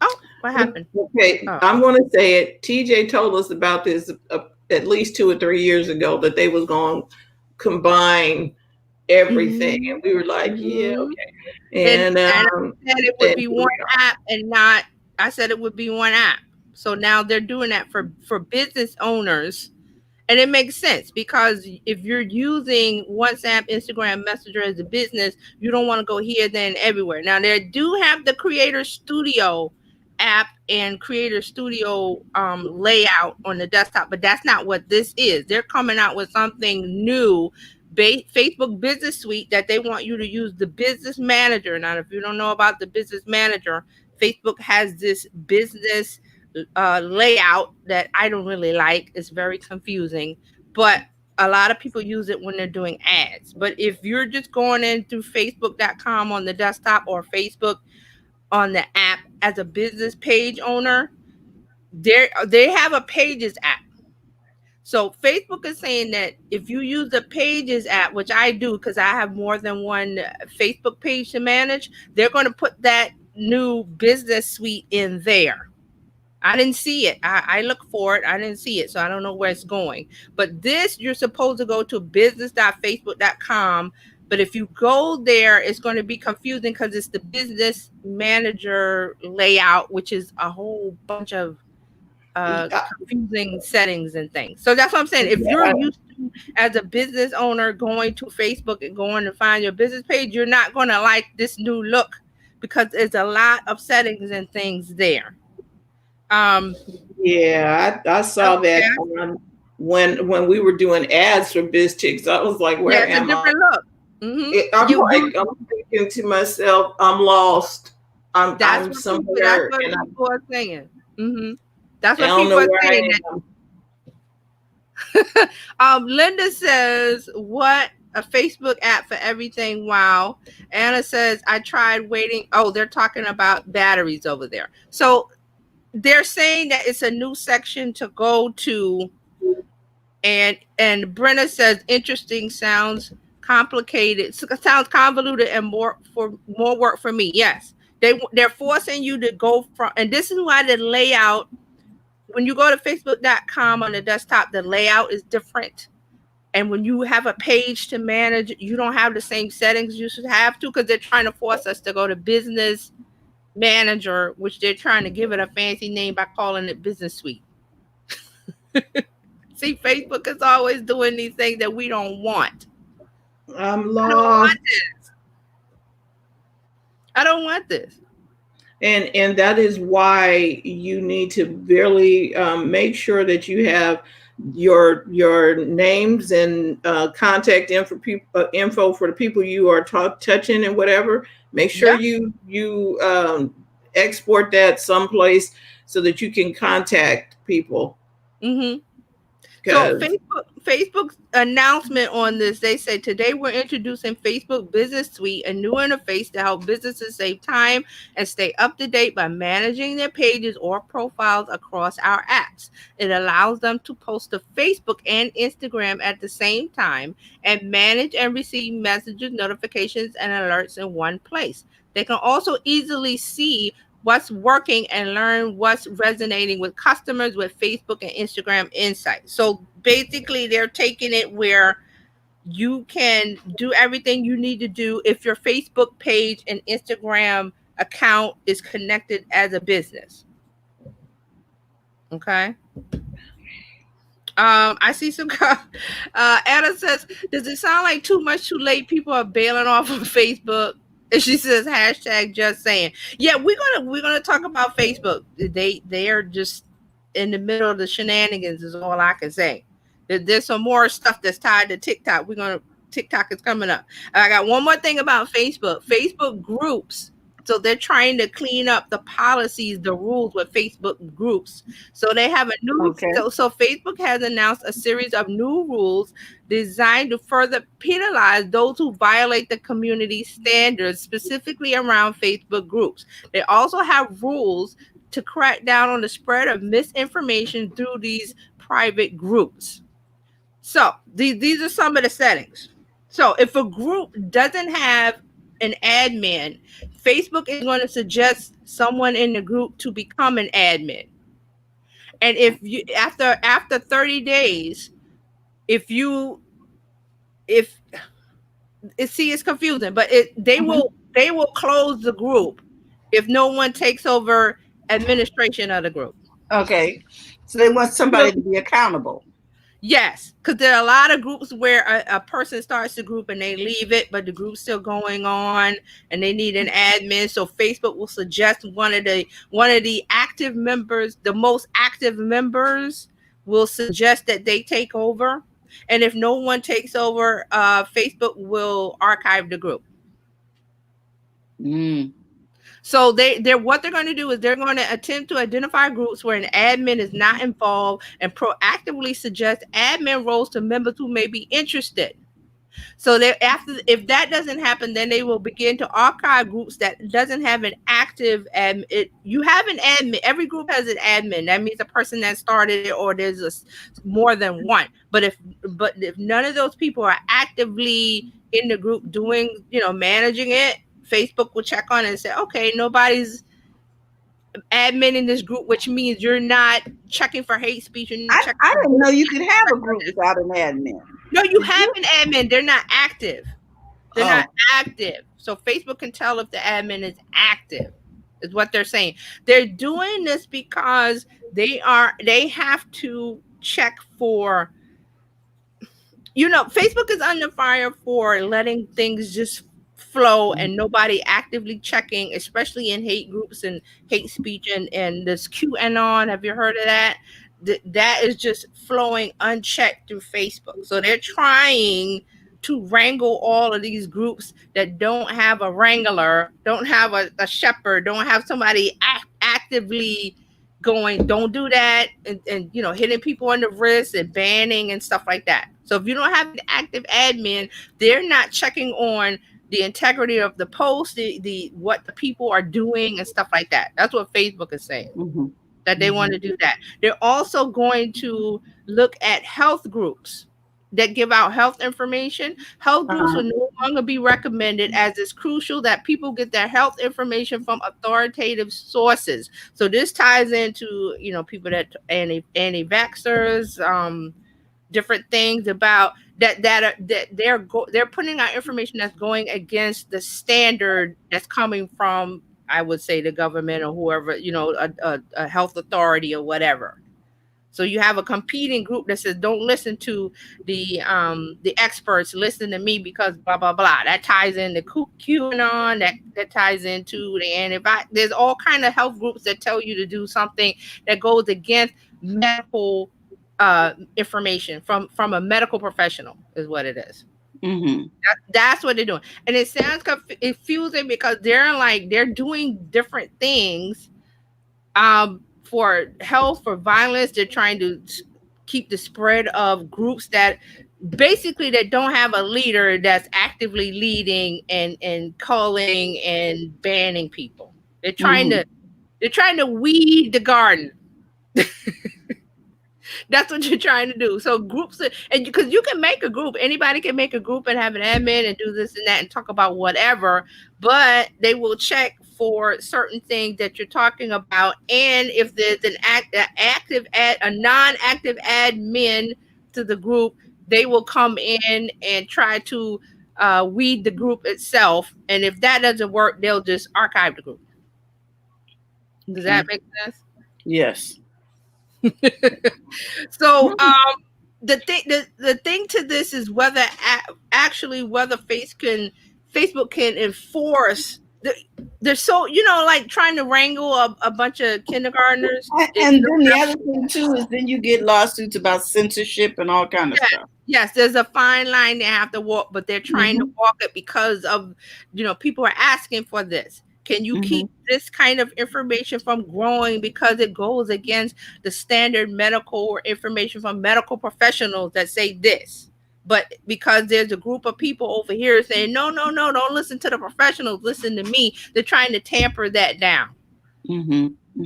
Oh, what happened? Okay, I'm going to say it. TJ told us about this at least 2 or 3 years ago that they was going to combine everything, and we were like, yeah, okay. And I said it would be one app and not. I said it would be one app. So now they're doing that for business owners, and it makes sense because if you're using WhatsApp, Instagram, Messenger as a business, you don't want to go here, there, and everywhere. Now they do have the Creator Studio app and Creator Studio layout on the desktop, but that's not what this is. They're coming out with something new, Facebook Business Suite, that they want you to use the Business Manager. Now, if you don't know about the Business Manager, Facebook has this business layout that I don't really like. It's very confusing, but a lot of people use it when they're doing ads. But if you're just going in through Facebook.com on the desktop or Facebook on the app as a business page owner, they have a Pages app. So Facebook is saying that if you use the Pages app, which I do because I have more than one Facebook page to manage, they're going to put that new business suite in there. I didn't see it. I look for it. I didn't see it. So I don't know where it's going. But this, you're supposed to go to business.facebook.com. But if you go there, it's going to be confusing because it's the business manager layout, which is a whole bunch of confusing settings and things. So that's what I'm saying. If you're used to, as a business owner, going to Facebook and going to find your business page, you're not going to like this new look because there's a lot of settings and things there. Yeah, I saw that on, when we were doing ads for BizChix. I was like, where am I? It's a different look. Mm-hmm. I'm thinking to myself, I'm lost. I'm somewhere. That's what people are saying. Mm-hmm. That's what people are saying. Linda says, what a Facebook app for everything. Wow. Anna says, I tried waiting. Oh, they're talking about batteries over there. So they're saying that it's a new section to go to. And Brenna says, interesting, sounds complicated, sounds convoluted and more work for me. Yes. They're forcing you to go from, and this is why the layout, when you go to facebook.com on the desktop, the layout is different. And when you have a page to manage, you don't have the same settings you should have to, because they're trying to force us to go to business manager, which they're trying to give it a fancy name by calling it business suite. See, Facebook is always doing these things that we don't want. I'm lost. I don't want this. And that is why you need to really make sure that you have your names and contact info for the people you are touching and whatever. Make sure you export that someplace so that you can contact people. Mm-hmm. So Facebook's announcement on this, they say, today we're introducing Facebook Business Suite, a new interface to help businesses save time and stay up to date by managing their pages or profiles across our apps. It allows them to post to Facebook and Instagram at the same time and manage and receive messages, notifications, and alerts in one place. They can also easily see what's working and learn what's resonating with customers with Facebook and Instagram insights. So basically, they're taking it where you can do everything you need to do if your Facebook page and Instagram account is connected as a business. Okay. I see some. Anna says, does it sound like too much too late? People are bailing off of Facebook. And she says, hashtag just saying. Yeah, we're gonna talk about Facebook. They are just in the middle of the shenanigans is all I can say. There's some more stuff that's tied to TikTok. TikTok is coming up. I got one more thing about Facebook. Facebook groups. So they're trying to clean up the policies, the rules with Facebook groups. So they have a new, so Facebook has announced a series of new rules designed to further penalize those who violate the community standards, specifically around Facebook groups. They also have rules to crack down on the spread of misinformation through these private groups. So these are some of the settings. So if a group doesn't have an admin, Facebook is going to suggest someone in the group to become an admin. And if you after 30 days, it's confusing, but they will close the group if no one takes over administration of the group. Okay. So they want somebody to be accountable. Yes, because there are a lot of groups where a person starts the group and they leave it, but the group's still going on and they need an admin. So Facebook will suggest one of the active members, the most active members will suggest that they take over. And if no one takes over, Facebook will archive the group. So what they're going to do is they're going to attempt to identify groups where an admin is not involved and proactively suggest admin roles to members who may be interested. So they if that doesn't happen, then they will begin to archive groups that doesn't have an active you have an admin. Every group has an admin. That means a person that started it, or there's more than one. But if none of those people are actively in the group doing, managing it, Facebook will check on it and say, okay, nobody's admin in this group, which means you're not checking for hate speech. I didn't know you could have a group without an admin. No, you have an admin. They're not active. They're not active. So Facebook can tell if the admin is active, is what they're saying. They're doing this because they have to check for, Facebook is under fire for letting things just flow and nobody actively checking, especially in hate groups and hate speech and this QAnon. Have you heard of that? That is just flowing unchecked through Facebook. So they're trying to wrangle all of these groups that don't have a wrangler, don't have a shepherd, don't have somebody actively going, don't do that, and hitting people on the wrist and banning and stuff like that. So if you don't have an active admin, they're not checking on the integrity of the post, the what the people are doing and stuff like that. That's what Facebook is saying. Mm-hmm. That they want to do that. They're also going to look at health groups that give out health information. Health groups will no longer be recommended, as it's crucial that people get their health information from authoritative sources. So this ties into, people that anti-vaxxers, different things about that they're putting out information that's going against the standard that's coming from, I would say, the government or whoever, a health authority or whatever. So you have a competing group that says, don't listen to the experts, listen to me because blah, blah, blah. That ties into QAnon, that ties into the antivirus. There's all kind of health groups that tell you to do something that goes against medical information from a medical professional, is what it is. Mm-hmm. That's what they're doing. And it sounds confusing because they're doing different things for health, for violence. They're trying to keep the spread of groups that basically that don't have a leader that's actively leading and calling and banning people. They're trying to weed the garden. That's what you're trying to do. So groups, and because you can make a group, anybody can make a group and have an admin and do this and that and talk about whatever, but they will check for certain things that you're talking about. And if there's a non-active admin to the group, they will come in and try to weed the group itself. And if that doesn't work, they'll just archive the group. Does that make sense? Yes. So the thing to this is whether Facebook can enforce. They're so like trying to wrangle a bunch of kindergartners. And then the other thing too is then you get lawsuits about censorship and all kind of stuff. Yes, there's a fine line they have to walk, but they're trying to walk it because of people are asking for this. Can you keep this kind of information from growing because it goes against the standard medical or information from medical professionals that say this? But because there's a group of people over here saying, no, don't listen to the professionals, listen to me. They're trying to tamper that down.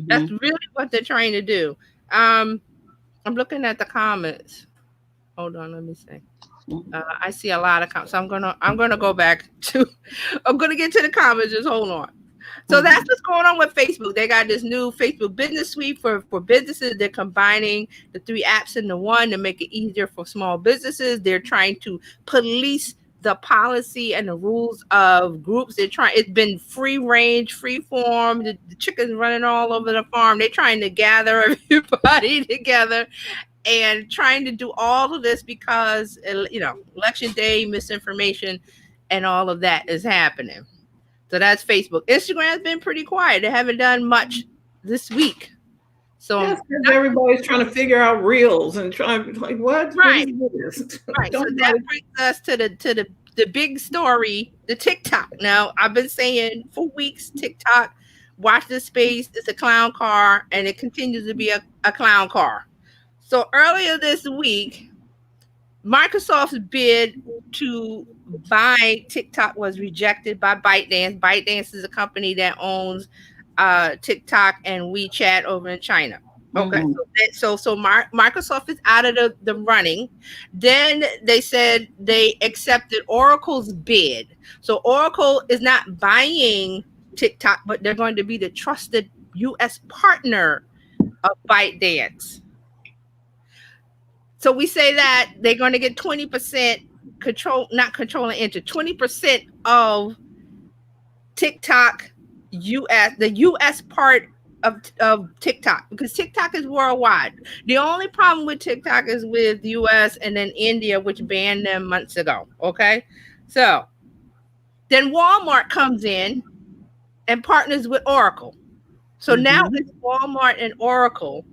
That's really what they're trying to do. I'm looking at the comments. Hold on, let me see. I see a lot of comments. So I'm gonna go back to. I'm gonna get to the comments. Just hold on. So that's what's going on with Facebook. They got this new Facebook Business Suite for businesses. They're combining the 3 apps into one to make it easier for small businesses. They're trying to police the policy and the rules of groups. It's been free range, free form. The chickens running all over the farm. They're trying to gather everybody together and trying to do all of this because, election day, misinformation, and all of that is happening. So that's Facebook. Instagram's been pretty quiet. They haven't done much this week. So everybody's trying to figure out reels and trying what? Right. What is this? Right. So that brings us to the big story, the TikTok. Now, I've been saying for weeks, TikTok, watch this space. It's a clown car, and it continues to be a clown car. So earlier this week, Microsoft's bid to buy TikTok was rejected by ByteDance. ByteDance is a company that owns TikTok and WeChat over in China. Okay, so Microsoft is out of the running. Then they said they accepted Oracle's bid. So Oracle is not buying TikTok, but they're going to be the trusted U.S. partner of ByteDance. So we say that they're going to get 20% control, not controlling interest, 20% of TikTok US, the US part of TikTok, because TikTok is worldwide. The only problem with TikTok is with US and then India, which banned them months ago. Okay. So then Walmart comes in and partners with Oracle. So now it's Walmart and Oracle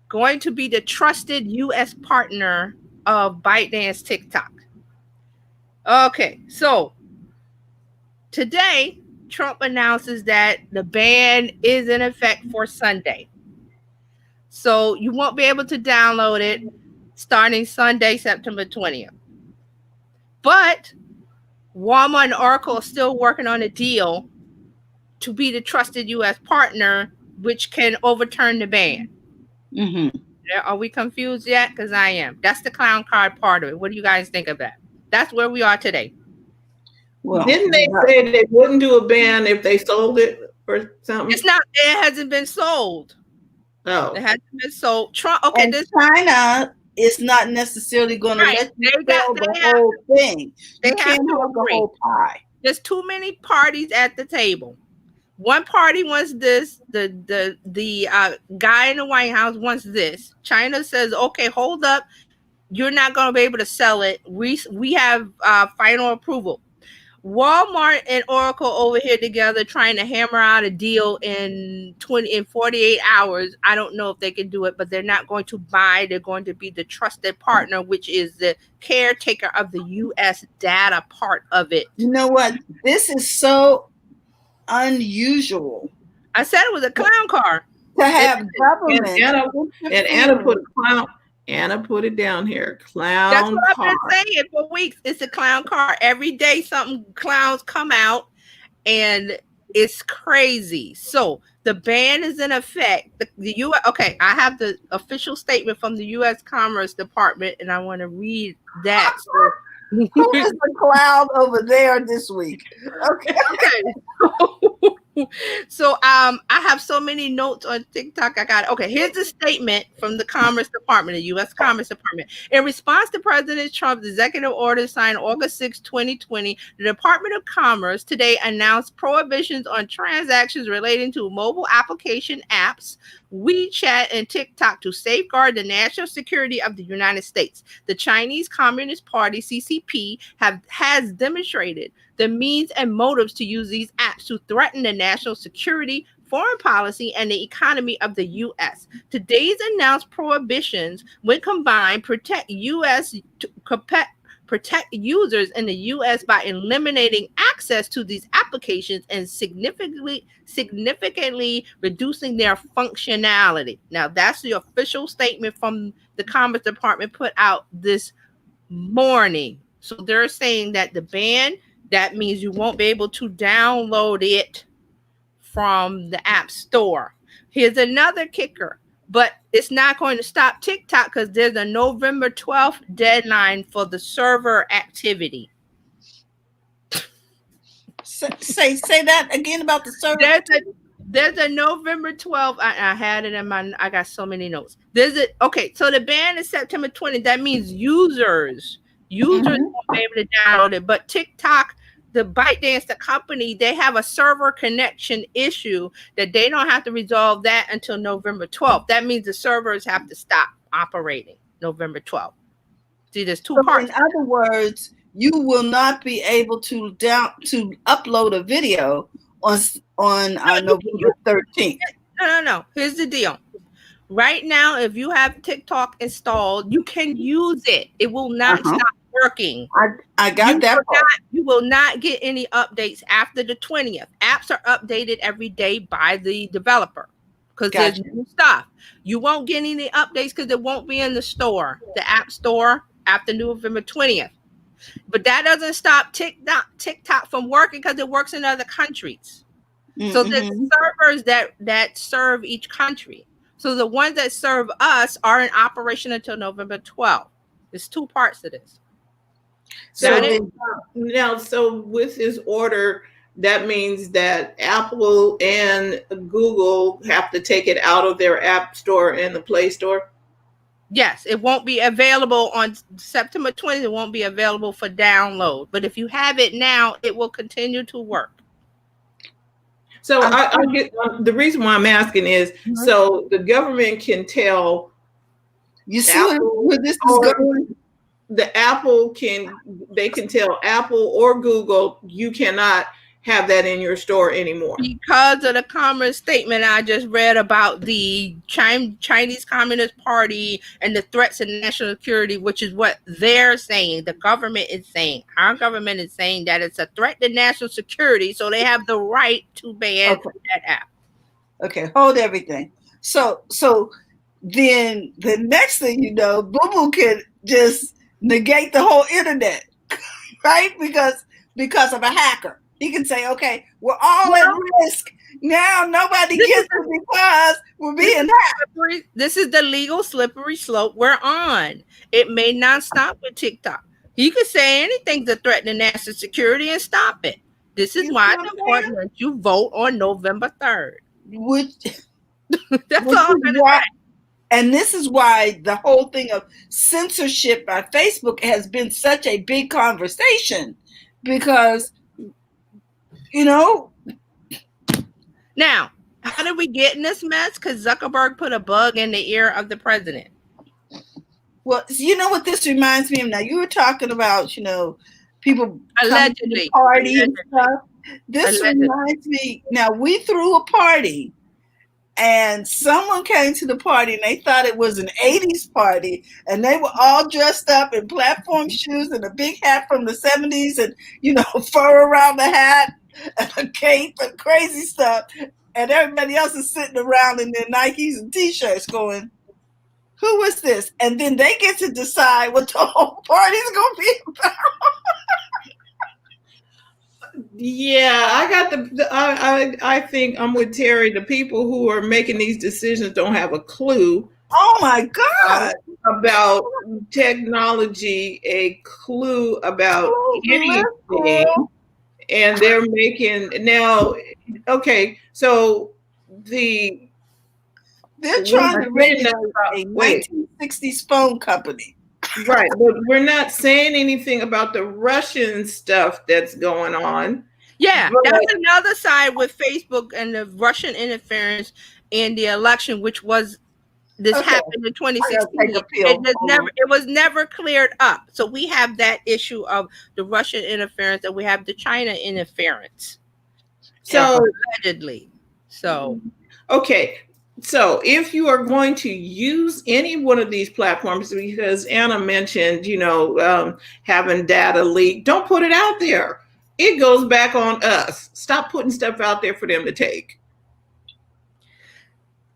going to be the trusted US partner of ByteDance TikTok. Okay, so today Trump announces that the ban is in effect for Sunday. So you won't be able to download it starting Sunday, September 20th. But Walmart and Oracle are still working on a deal to be the trusted US partner, which can overturn the ban. Are we confused yet? Because I am. That's the clown card part of it. What do you guys think of that? That's where we are today. Well, didn't they say they wouldn't do a ban if they sold it or something? It's not. It hasn't been sold. Oh, it hasn't been sold. Trump. Okay, and China is not necessarily going to let you sell the whole thing. They you have can't to have the whole pie. There's too many parties at the table. One party wants this. The guy in the White House wants this. China says, "Okay, hold up. You're not going to be able to sell it. We have final approval." Walmart and Oracle over here together trying to hammer out a deal in 48 hours. I don't know if they can do it, but they're not going to buy. They're going to be the trusted partner, which is the caretaker of the U.S. data part of it. You know what? This is so unusual. I said it was a clown car. To have government. And Anna put a clown. Anna put it down here. Clown That's what car. I've been saying for weeks. It's a clown car. Every day something clowns come out and it's crazy. So the ban is in effect. The U.S. Okay, I have the official statement from the U.S. Commerce Department and I want to read that. So, who is the clown over there this week? Okay. So I have so many notes on TikTok. Okay, here's the statement from the Commerce Department, the U.S. Commerce Department. In response to President Trump's executive order signed August 6, 2020, the Department of Commerce today announced prohibitions on transactions relating to mobile application apps, WeChat, and TikTok to safeguard the national security of the United States. The Chinese Communist Party, CCP, has demonstrated the means and motives to use these apps to threaten the national security, foreign policy, and the economy of the U.S. Today's announced prohibitions, when combined, protect users in the U.S. by eliminating access to these applications and significantly reducing their functionality. Now, that's the official statement from the Commerce Department put out this morning. So they're saying that the ban, that means you won't be able to download it from the App Store. Here's another kicker, but it's not going to stop TikTok because there's a November 12th deadline for the server activity. Say that again about the server. There's a November 12th. I had it in I got so many notes. Okay, so the ban is September 20th. That means users won't be able to download it. But TikTok, the ByteDance, the company, they have a server connection issue that they don't have to resolve that until November 12th. That means the servers have to stop operating November 12th. See, there's two parts. In other words, you will not be able to upload a video on November 13th. No. Here's the deal. Right now, if you have TikTok installed, you can use it. It will not stop working. I got that part. You will not get any updates after the 20th. Apps are updated every day by the developer because there's new stuff. You won't get any updates because it won't be in the store, the App Store. after November 20th. But that doesn't stop TikTok from working because it works in other countries. So there's servers that serve each country. So the ones that serve us are in operation until November 12th. There's two parts to this. So now, so with this order, that means that Apple and Google have to take it out of their app store and the Play Store? Yes, it won't be available on September 20th. It won't be available for download. But if you have it now, it will continue to work. So I get the reason why I'm asking is so the government can tell. You see where this is going? The Apple can tell Apple or Google you cannot have that in your store anymore because of the Commerce statement I just read about the Chinese Communist Party and the threats to national security, which is what they're saying. The government is saying, our government is saying that it's a threat to national security, so they have the right to ban that app. Okay, hold everything. So then the next thing you know, Boo Boo can just negate the whole internet, right? Because of a hacker. He can say, okay, we're all at risk. Now nobody gets it because we're being hacked. This is the legal slippery slope we're on. It may not stop with TikTok. You could say anything's a threat to national security and stop it. This is why it's important that you vote on November 3rd. That's all I'm going to say. And this is why the whole thing of censorship by Facebook has been such a big conversation, because Now, how did we get in this mess? Because Zuckerberg put a bug in the ear of the president. Well, you know what this reminds me of? Now, you were talking about, people allegedly to the party and stuff. This reminds me. Now, we threw a party, and someone came to the party, and they thought it was an 80s party, and they were all dressed up in platform shoes and a big hat from the 70s, and, fur around the hat, and a cape and crazy stuff, and everybody else is sitting around in their Nikes and T-shirts going, who was this? And then they get to decide what the whole party's going to be about. Yeah, I think I'm with Terry. The people who are making these decisions don't have a clue. Oh my God. About technology, a clue about anything. And they're making now, okay, so they're trying to register a 1960s phone company. Right, but we're not saying anything about the Russian stuff that's going on. Yeah, that's another side with Facebook and the Russian interference in the election, which was happened in 2016. It was never cleared up. So we have that issue of the Russian interference, and we have the China interference. So allegedly. So okay. So if you are going to use any one of these platforms, because Anna mentioned, having data leak, don't put it out there. It goes back on us. Stop putting stuff out there for them to take.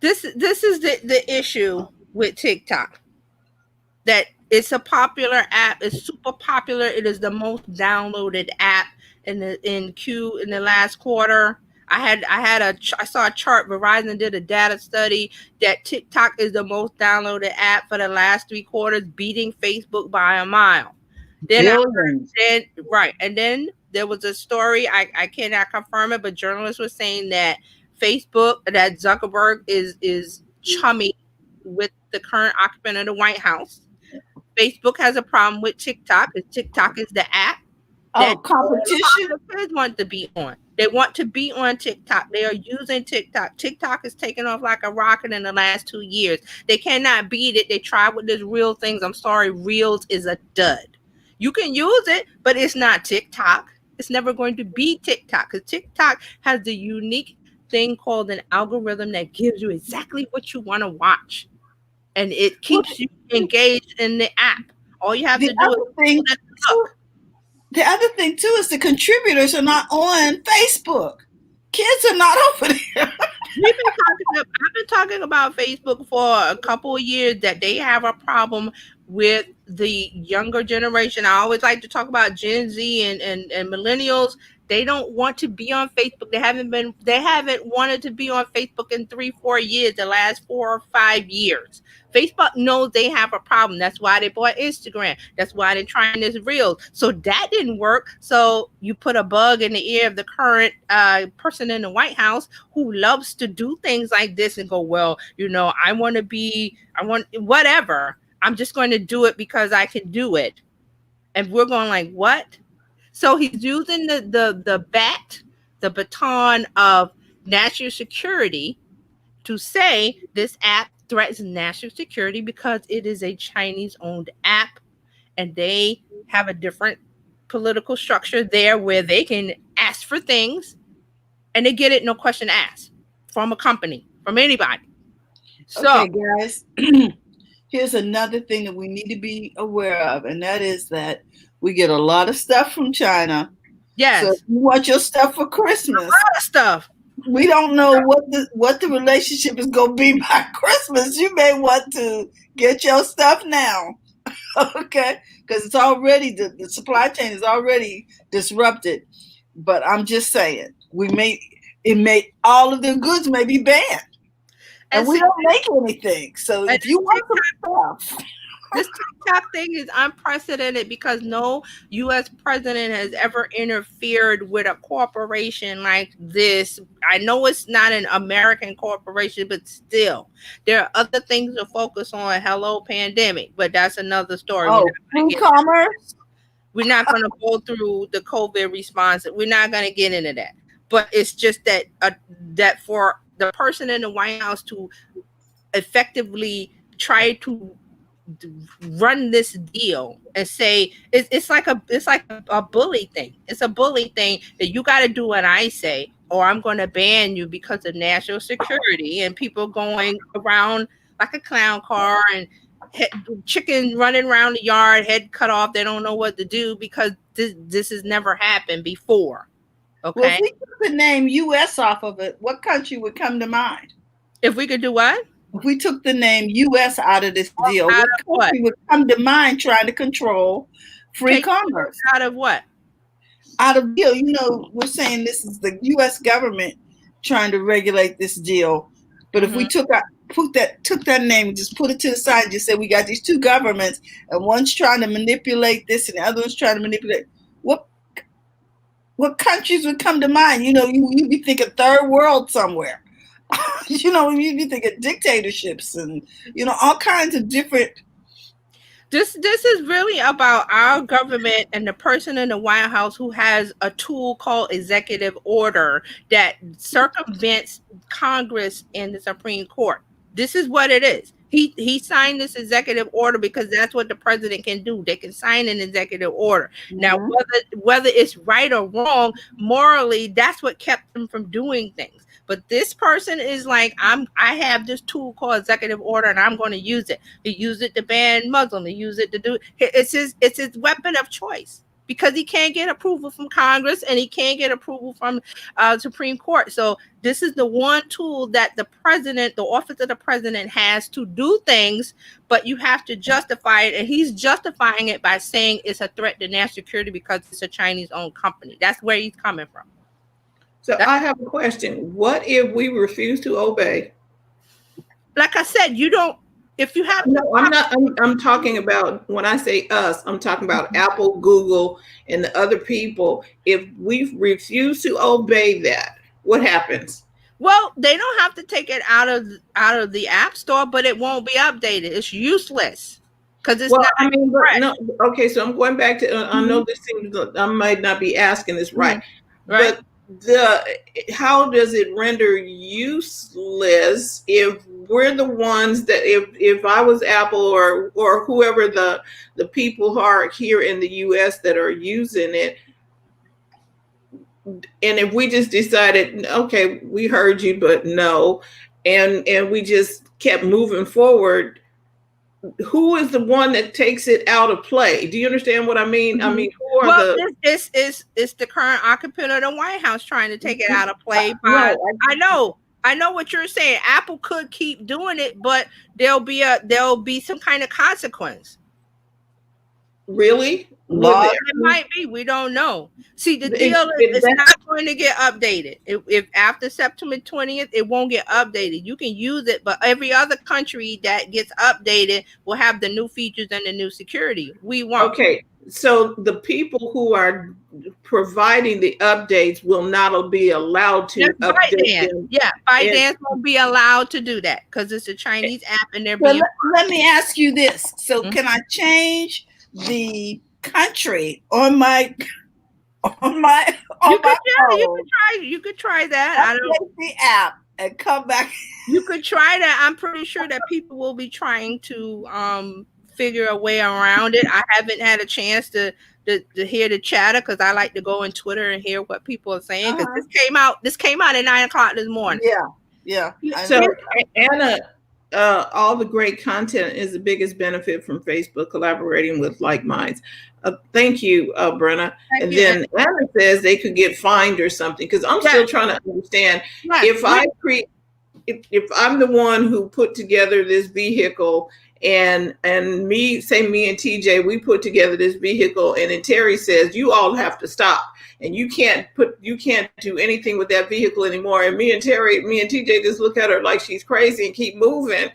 This is the issue with TikTok. That it's a popular app. It's super popular. It is the most downloaded app in the last quarter. I saw a chart. Verizon did a data study that TikTok is the most downloaded app for the last 3 quarters, beating Facebook by a mile. Then there was a story. I cannot confirm it, but journalists were saying that that Zuckerberg is chummy with the current occupant of the White House. Facebook has a problem with TikTok, because TikTok is the app that competition kids want to be on. They want to be on TikTok. They are using TikTok. TikTok is taking off like a rocket in the last 2 years. They cannot beat it. They tried with this Reels things. I'm sorry, Reels is a dud. You can use it, but it's not TikTok. It's never going to be TikTok, because TikTok has the unique thing called an algorithm that gives you exactly what you want to watch, and it keeps you engaged in the app. All you have to do is look. The other thing too is the contributors are not on Facebook. Kids are not over there. I've been talking about Facebook for a couple of years, that they have a problem with the younger generation. I always like to talk about Gen Z and millennials. They don't want to be on Facebook. They haven't wanted to be on Facebook in 3-4 years, the last 4 or 5 years. Facebook knows they have a problem. That's why they bought Instagram. That's why they're trying this Reels. So that didn't work. So you put a bug in the ear of the current person in the White House who loves to do things like this and go, well, I want whatever. I'm just going to do it because I can do it. And we're going like, what? So he's using the baton of national security to say this app threatens national security because it is a Chinese-owned app, and they have a different political structure there where they can ask for things and they get it no question asked from a company, from anybody. So, okay, guys, here's another thing that we need to be aware of, and that is that we get a lot of stuff from China. yes, So if you want your stuff for Christmas, a lot of stuff. we don't know what the relationship is going to be by Christmas. You may want to get your stuff now, okay? Because it's already, the supply chain is already disrupted. But I'm just saying, all of the goods may be banned. And we don't make anything. So if you want some stuff. This TikTok thing is unprecedented because no U.S. president has ever interfered with a corporation like this. I know it's not an American corporation, but still, there are other things to focus on. Hello, pandemic, but that's another story. Oh, e-commerce? We're not going to go through the COVID response. We're not going to get into that. But it's just that that for the person in the White House to effectively try to run this deal and say it's like a bully thing. It's a bully thing that you got to do what I say, or I'm going to ban you because of national security, and people going around like a clown car and chicken running around the yard, head cut off. They don't know what to do because this has never happened before. Okay. Well, if we took the name U.S. off of it, what country would come to mind? If we could do what? If we took the name U.S. out of this deal, what country would come to mind trying to control free commerce? Out of what? Out of deal. We're saying this is the U.S. government trying to regulate this deal. But if we took that name and just put it to the side and just said we got these two governments and one's trying to manipulate this and the other one's trying to manipulate, what countries would come to mind? You'd be thinking third world somewhere. You'd be thinking dictatorships and, all kinds of different. This is really about our government and the person in the White House who has a tool called executive order that circumvents Congress and the Supreme Court. This is what it is. He signed this executive order because that's what the president can do. They can sign an executive order. Mm-hmm. Now, whether it's right or wrong, morally, that's what kept them from doing things. But this person is like, I have this tool called executive order, and I'm going to use it. He used it to ban Muslims. He used it to do. It's his weapon of choice because he can't get approval from Congress and he can't get approval from Supreme Court. So this is the one tool that the president, the office of the president, has to do things, but you have to justify it. And he's justifying it by saying it's a threat to national security because it's a Chinese-owned company. That's where he's coming from. So I have a question. What if we refuse to obey? Like I said, you don't. If you have no, I'm not. I'm talking about when I say us. I'm talking about Apple, Google, and the other people. If we refuse to obey that, what happens? Well, they don't have to take it out of the App Store, but it won't be updated. It's useless because it's not. I mean, no. Okay, so I'm going back to. I know this seems. I might not be asking this right, right. But how does it render useless if we're the ones that if I was Apple or whoever the people are here in the US that are using it, and if we just decided, okay, we heard you, but no, and we just kept moving forward, who is the one that takes it out of play? Do you understand what I mean? I mean, who are it's the current occupant of the White House trying to take it out of play. I know what you're saying. Apple could keep doing it, but there'll be some kind of consequence. Really? Law. It might be. We don't know. See, the deal is it's that's- not going to get updated. If after September 20th, it won't get updated. You can use it, but every other country that gets updated will have the new features and the new security. We won't. Okay, so the people who are providing the updates will not be allowed to That's update ByteDance. them. Yeah, ByteDance won't be allowed to do that because it's a Chinese app and they're Well, being. let me ask you this. So Mhm. can I change the country on my on my You could phone, try. You could try that. I don't. update the app and come back? You could try that. I'm pretty sure that people will be trying to figure a way around it. I haven't had a chance to hear the chatter because I like to go on Twitter and hear what people are saying because this came out at 9:00 this morning. Yeah. So Anna, all the great content is the biggest benefit from Facebook collaborating with like minds. Thank you, Brenna. Thank And you. then Anna says they could get fined or something because I'm still trying to understand if I create. If I'm the one who put together this vehicle and me and TJ, we put together this vehicle and then Terry says, you all have to stop and you can't do anything with that vehicle anymore. And me and TJ just look at her like she's crazy and keep moving.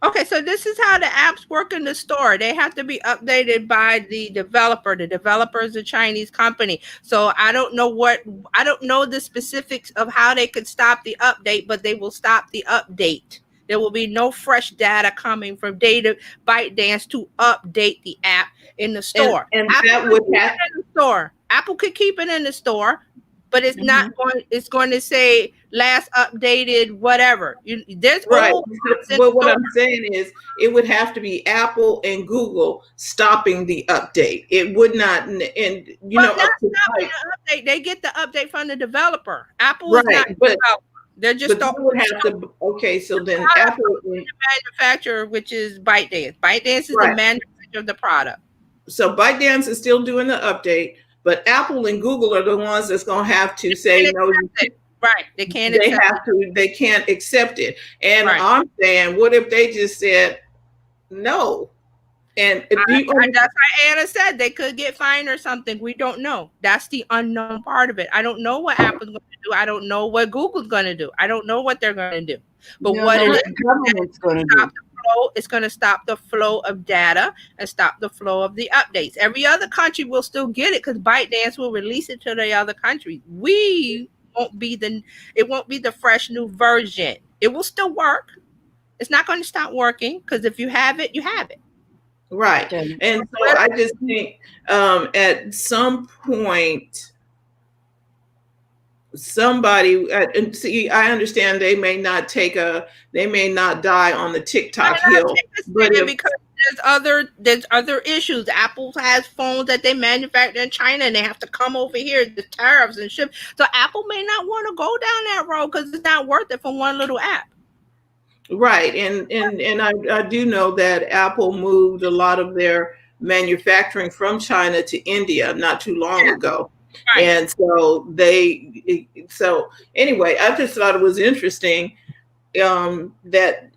Okay, so this is how the apps work in the store. They have to be updated by the developer. The developer is a Chinese company. So I don't know the specifics of how they could stop the update, but they will stop the update. There will be no fresh data coming from ByteDance to update the app in the store. And Apple that would have in the store. Apple could keep it in the store, but it's not going. It's going to say last updated whatever. There's right. old apps in But the what store. I'm saying is, it would have to be Apple and Google stopping the update. It would not, and you But know, that's up to not like, the update. They get the update from the developer. Apple is right, not the but developer. They're just but you would have to. Okay, so then Apple. the manufacturer, which is ByteDance. ByteDance is Right. the manufacturer of the product. So ByteDance is still doing the update, but Apple and Google are the ones that's going to have to say no. Right. They can't They accept have to. They can't accept it. And Right. I'm saying, what if they just said no? And if that's why Anna said they could get fined or something. We don't know. That's the unknown part of it. I don't know what Apple's going to do. I don't know what Google's going to do. I don't know what they're going to do. But what it is, the government's going to stop do? the flow. It's going to stop the flow of data and stop the flow of the updates. Every other country will still get it because ByteDance will release it to the other countries. It won't be the fresh new version. It will still work. It's not going to stop working because if you have it, you have it. right. Okay. And so I just think at some point, somebody and see, I understand they may not die on the TikTok hill, but because there's other issues. Apple has phones that they manufacture in China and they have to come over here, the tariffs and ship. So Apple may not want to go down that road because it's not worth it for one little app. right. And I do know that Apple moved a lot of their manufacturing from China to India not too long ago. Right. And so anyway, I just thought it was interesting that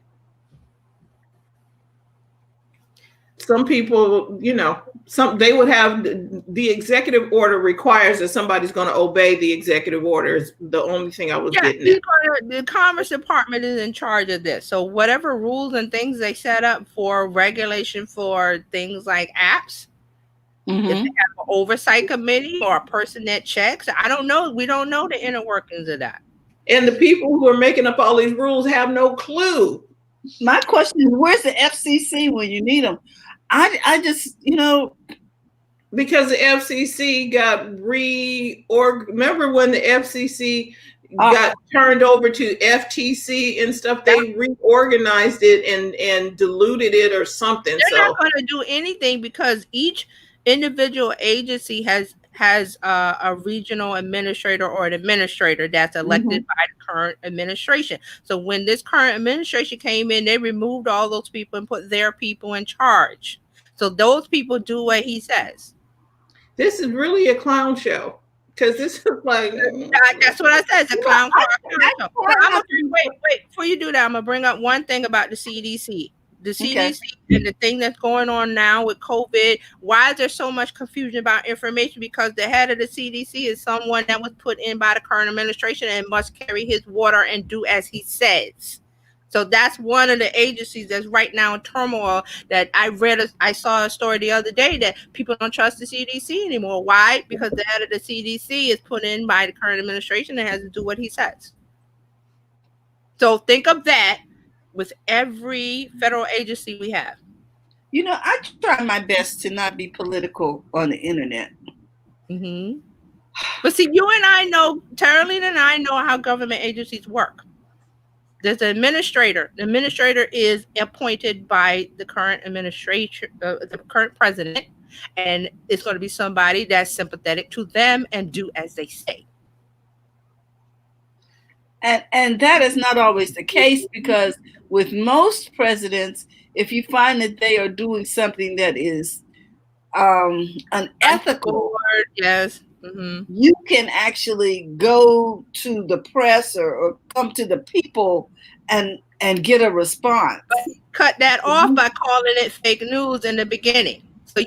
some people, they would have the executive order requires that somebody's going to obey the executive order is the only thing I was getting at. The Commerce Department is in charge of this. So whatever rules and things they set up for regulation for things like apps, if they have an oversight committee or a person that checks, I don't know. We don't know the inner workings of that. And the people who are making up all these rules have no clue. My question is, where's the FCC when you need them? I just, because the FCC got remember when the FCC got turned over to FTC and stuff, they reorganized it and diluted it or something. They're not going to do anything because each individual agency has a regional administrator or an administrator that's elected by the current administration. So when this current administration came in, they removed all those people and put their people in charge. So those people do what he says. This is really a clown show because this is like that's what I said. It's a clown show. Wait. Before you do that, I'm gonna bring up one thing about the CDC. the CDC and the thing that's going on now with COVID. Why is there so much confusion about information? Because the head of the CDC is someone that was put in by the current administration and must carry his water and do as he says. So that's one of the agencies that's right now in turmoil. That I saw a story the other day that people don't trust the CDC anymore. Why? Because the head of the CDC is put in by the current administration and has to do what he says. So think of that with every federal agency we have. You know, I try my best to not be political on the internet. Mm-hmm. But see, you and I know, Terralina and I know how government agencies work. There's an administrator. The administrator is appointed by the current administration, the current president, and it's going to be somebody that's sympathetic to them and do as they say. And that is not always the case, because with most presidents, if you find that they are doing something that is unethical, yes, mm-hmm. you can actually go to the press or come to the people and get a response. But cut that off by calling it fake news in the beginning. So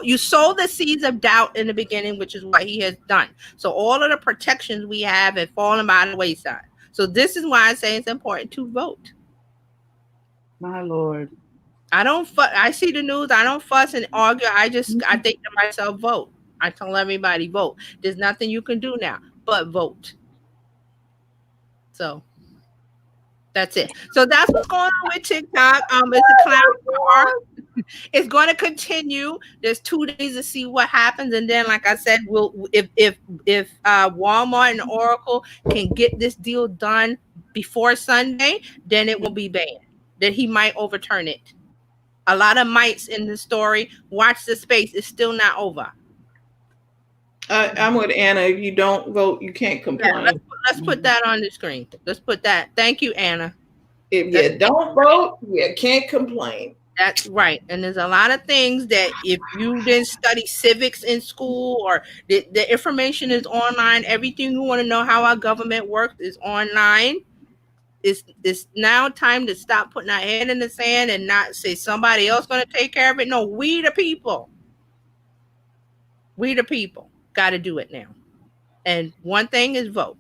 you sow the seeds of doubt in the beginning, which is what he has done. So all of the protections we have have fallen by the wayside. So this is why I say it's important to vote. My Lord. I see the news. I don't fuss and argue. I think to myself, vote. I tell everybody, vote. There's nothing you can do now but vote. So that's it. So that's what's going on with TikTok. It's a clown car. It's going to continue. There's 2 days to see what happens, and then, like I said, if Walmart and Oracle can get this deal done before Sunday, then it will be banned. Then he might overturn it. A lot of mites in the story. Watch the space. It's still not over. I'm with Anna. If you don't vote, you can't complain. Yeah, let's put that on the screen. Let's put that. Thank you, Anna. If you don't vote, you can't complain. That's right. And there's a lot of things that if you didn't study civics in school, or the information is online, everything you want to know how our government works is online. It's now time to stop putting our head in the sand and not say somebody else going to take care of it. No, we the people got to do it now. And one thing is vote.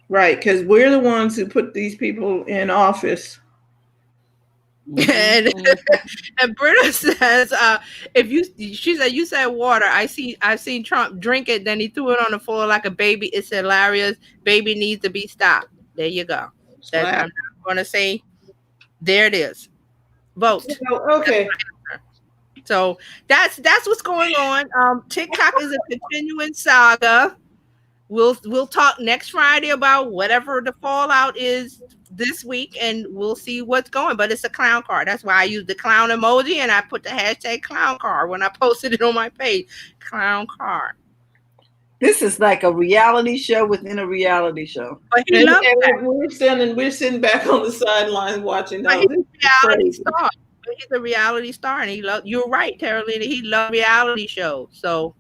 Right, because we're the ones who put these people in office. And Britta says, she said, you said water. I've seen Trump drink it, then he threw it on the floor like a baby. It's hilarious. Baby needs to be stopped. There you go. That's what I'm not going to say. There it is. Vote. Okay. So that's what's going on. TikTok is a continuing saga. We'll talk next Friday about whatever the fallout is this week, and we'll see what's going. But it's a clown car. That's why I use the clown emoji, and I put the hashtag clown car when I posted it on my page. Clown car. This is like a reality show within a reality show. But he loves that. We're sitting back on the sidelines watching. He's a reality star. He's a reality star, and you're right, Terralina. He loves reality shows. So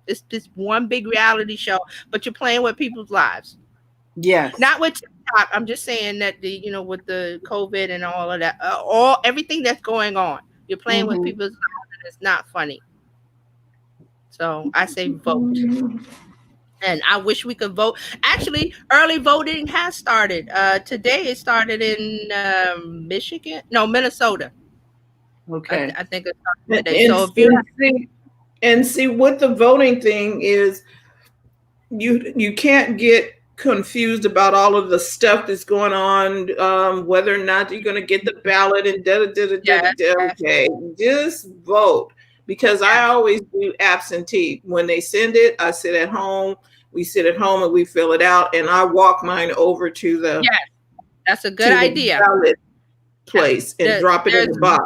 it's just one big reality show, but you're playing with people's lives. Yes. Not with TikTok. I'm just saying that with the COVID and all of that, everything that's going on, you're playing with people's lives, and it's not funny. So I say vote. And I wish we could vote. Actually, early voting has started. Today it started in Minnesota. Okay. I think it started today. So see what the voting thing is, you can't get confused about all of the stuff that's going on, whether or not you're going to get the ballot and Okay, just vote. Because I always do absentee. When they send it, I sit at home. We sit at home and we fill it out, and I walk mine over to the that's a good idea. Ballot place and drop it in the box.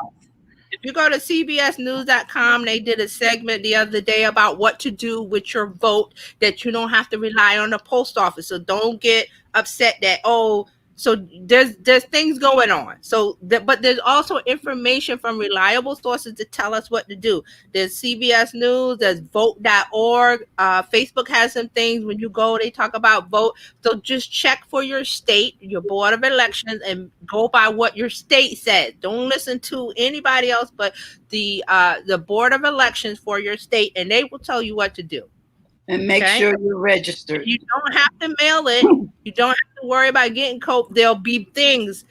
If you go to cbsnews.com, they did a segment the other day about what to do with your vote, that you don't have to rely on the post office. So don't get upset that So there's things going on. So but there's also information from reliable sources to tell us what to do. There's CBS News, there's vote.org. Facebook has some things. When you go, they talk about vote. So just check for your state, your board of elections, and go by what your state says. Don't listen to anybody else but the board of elections for your state, and they will tell you what to do. And make sure you're registered. You don't have to mail it. You don't have to worry about getting cope. There'll be things.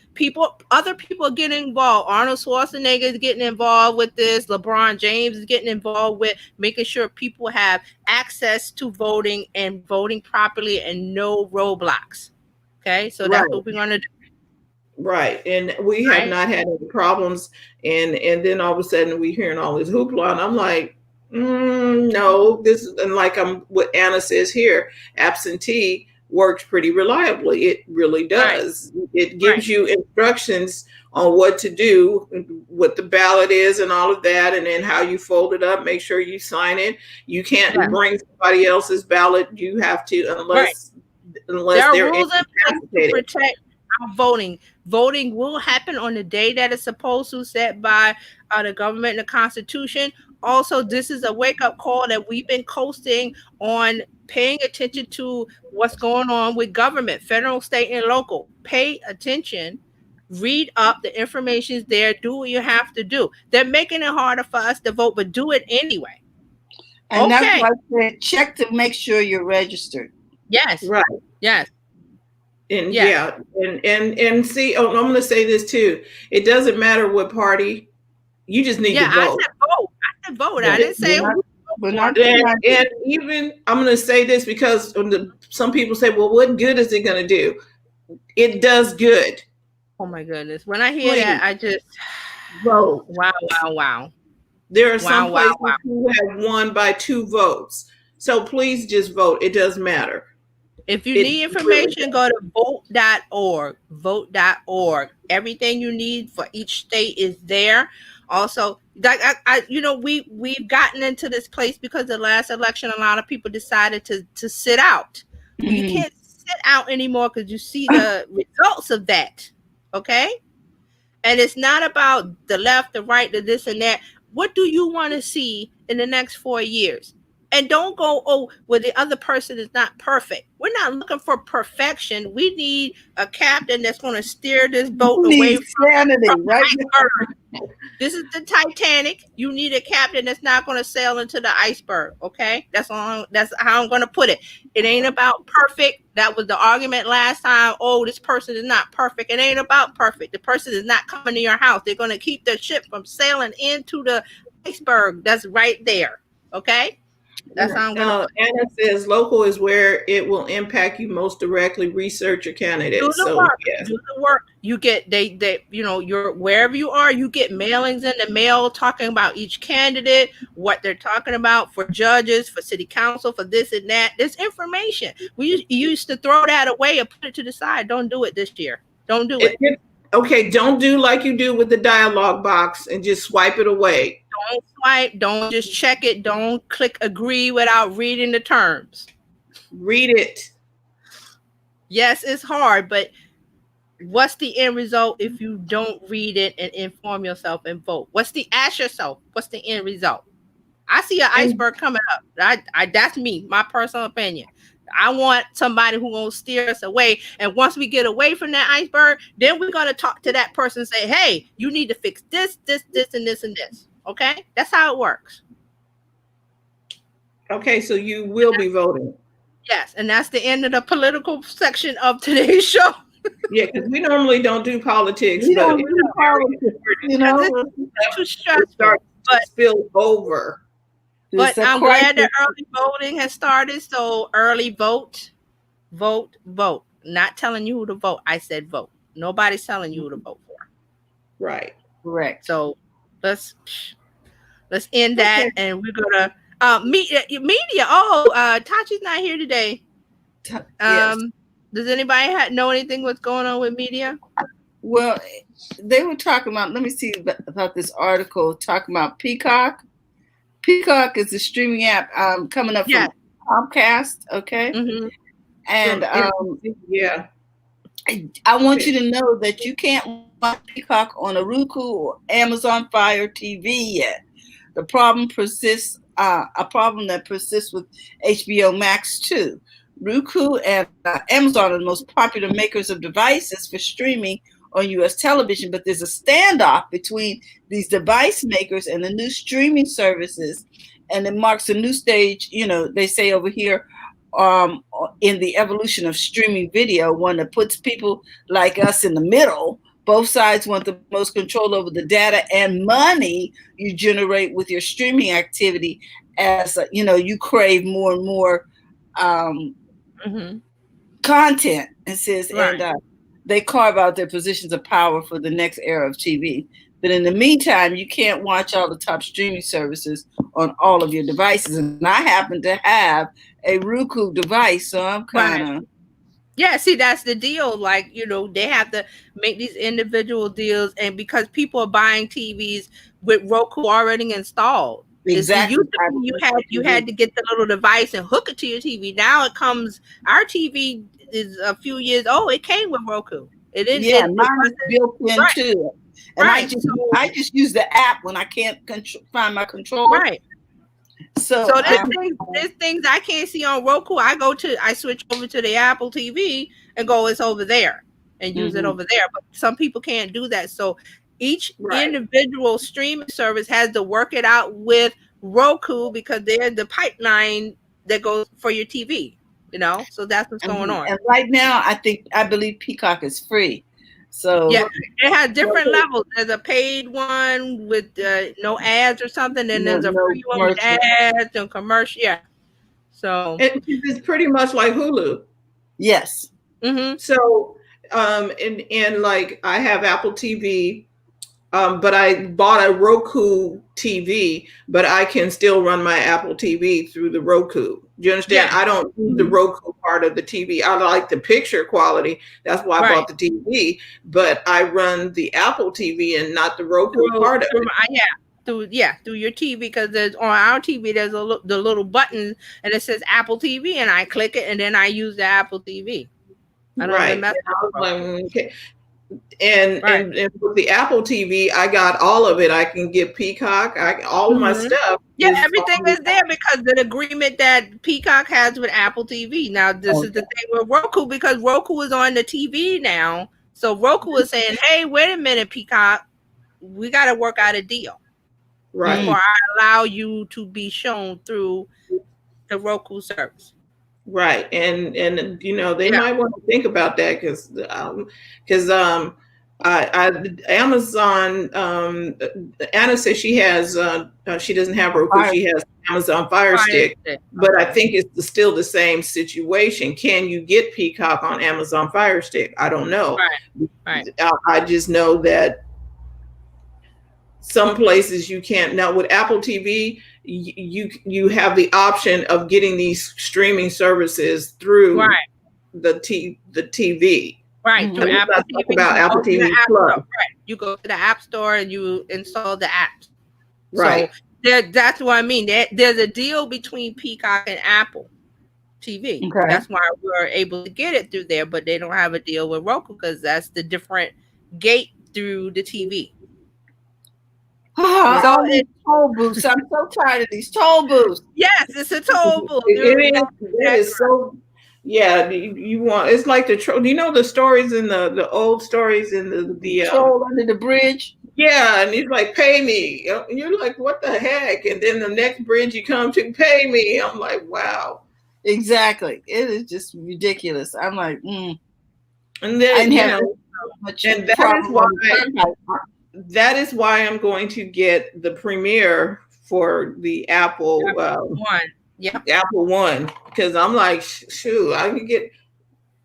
Other people getting involved. Arnold Schwarzenegger is getting involved with this. LeBron James is getting involved with making sure people have access to voting and voting properly and no roadblocks. Okay, so that's what we're going to do. Right. And we have not had any problems. And then all of a sudden we're hearing all this hoopla. And I'm like, no, this is, and like what Anna says here, absentee works pretty reliably. It really does. Right. It gives you instructions on what to do, what the ballot is and all of that, and then how you fold it up, make sure you sign it. You can't bring somebody else's ballot. You have to, unless there are rules to protect our voting. Voting will happen on the day that it's supposed to, set by the government and the Constitution. Also, this is a wake-up call that we've been coasting on, paying attention to what's going on with government, federal, state, and local. Pay attention, read up, the information's there, do what you have to do. They're making it harder for us to vote, but do it anyway. And that's why I said check to make sure you're registered. Yes. Right. Yes. And and see, I'm going to say this too. It doesn't matter what party, you just need to vote. I said vote. I didn't say. And even I'm going to say this because some people say, well, what good is it going to do? It does good. Oh my goodness. When I hear that, I just vote. Wow. There are some places who have won by 2 votes. So please just vote. It doesn't matter. If you need information, go to vote.org. Vote.org. Everything you need for each state is there. Also, we've gotten into this place because the last election, a lot of people decided to sit out. Mm-hmm. You can't sit out anymore because you see the results of that. Okay? And it's not about the left, the right, the this and that. What do you want to see in the next 4 years? And don't go, the other person is not perfect. We're not looking for perfection. We need a captain that's going to steer this boat away from iceberg. This is the Titanic. You need a captain that's not going to sail into the iceberg. Okay, that's how I'm going to put it. It ain't about perfect. That was the argument last time. Oh, this person is not perfect. It ain't about perfect. The person is not coming to your house. They're going to keep the ship from sailing into the iceberg that's right there. Okay. That's how I'm going to. Anna says local is where it will impact you most directly. Research your candidate. Do the work. Do the work. You get you're wherever you are. You get mailings in the mail talking about each candidate, what they're talking about for judges, for city council, for this and that. There's information. We used to throw that away and put it to the side. Don't do it this year. Don't do it. Okay, don't do like you do with the dialogue box and just swipe it away. Don't swipe. Don't just check it. Don't click agree without reading the terms. Read it. Yes, it's hard, but what's the end result if you don't read it and inform yourself and vote? Ask yourself, what's the end result? I see an iceberg coming up. That's me, my personal opinion. I want somebody who's going to steer us away. And once we get away from that iceberg, then we're going to talk to that person and say, hey, you need to fix this, and this, and this. Okay? That's how it works. Okay, so you will be voting. Yes, and that's the end of the political section of today's show. Yeah, because we normally don't do politics. We don't do politics, It's too stressful. But spill over. But I'm glad that early voting has started. So early vote. Not telling you who to vote. I said vote. Nobody's telling you who to vote for. Right. Correct. So let's end that, and we're gonna media. Tachi's not here today. Yes. Does anybody know anything what's going on with media? Well, they were talking about. Let me see about this article talking about Peacock. Peacock is the streaming app coming up from Comcast, okay? Mm-hmm. And I want you to know that you can't watch Peacock on a Roku or Amazon Fire TV yet. The problem persists, a problem that persists with HBO Max too. Roku and Amazon are the most popular makers of devices for streaming on U.S. television, but there's a standoff between these device makers and the new streaming services, and it marks a new stage, they say over here, in the evolution of streaming video, one that puts people like us in the middle. Both sides want the most control over the data and money you generate with your streaming activity as, you crave more and more content, it says, right. And they carve out their positions of power for the next era of TV. But in the meantime, you can't watch all the top streaming services on all of your devices. And I happen to have a Roku device, so I'm kind of... Yeah, see, that's the deal. Like, they have to make these individual deals, and because people are buying TVs with Roku already installed. Exactly. You had to get the little device and hook it to your TV. Now it comes. Our TV is a few years old. It came with Roku. It is. Yeah, mine is built in right. too. And right. I just use the app when I can't find my controller. Right. So there's things I can't see on Roku. I switch over to the Apple TV and go, it's over there, and use it over there. But some people can't do that. So each individual streaming service has to work it out with Roku, because they're the pipeline that goes for your TV, so that's what's going on. And right now, I believe Peacock is free. So yeah, it has different levels. There's a paid one with no ads or something, and there's a free one with ads and commercial. Yeah. So it's pretty much like Hulu. Yes. Mm-hmm. So and like I have Apple TV. But I bought a Roku TV, but I can still run my Apple TV through the Roku. Do you understand? Yeah. I don't do the Roku part of the TV. I like the picture quality. That's why I bought the TV. But I run the Apple TV and not the Roku part of it. Through your TV, because there's on our TV there's the little button and it says Apple TV, and I click it and then I use the Apple TV. I don't right. Okay. And with the Apple TV, I got all of it. I can get Peacock, all of my stuff. Yeah, everything is there because the agreement that Peacock has with Apple TV. Now, this is the thing with Roku, because Roku is on the TV now. So Roku is saying, hey, wait a minute, Peacock, we got to work out a deal. Right. Before I allow you to be shown through the Roku service. Right, and they might want to think about that because Amazon. Anna says she has she doesn't have Roku. She has Amazon Fire Stick, but I think it's still the same situation. Can you get Peacock on Amazon Fire Stick? I don't know. Right. I just know that some places you can't. Now with Apple TV, you have the option of getting these streaming services through the TV. Right. To Apple TV. About Apple TV Plus. Right. You go to the App Store and you install the app. Right. So that's what I mean. There's a deal between Peacock and Apple TV. Okay. That's why we're able to get it through there, but they don't have a deal with Roku because that's the different gate through the TV. Oh, so it's toll booths. I'm so tired of these toll booths. Yes, it's a toll booth. It is so. Yeah, you want. It's like the the stories in the old stories in the troll under the bridge. Yeah, and he's like, "Pay me." And you're like, "What the heck?" And then the next bridge you come to, "Pay me." I'm like, "Wow." Exactly. It is just ridiculous. I'm like, And then and that is why I'm going to get the Premiere for the Apple One. Yeah, Apple One, because I'm like, shoot, I can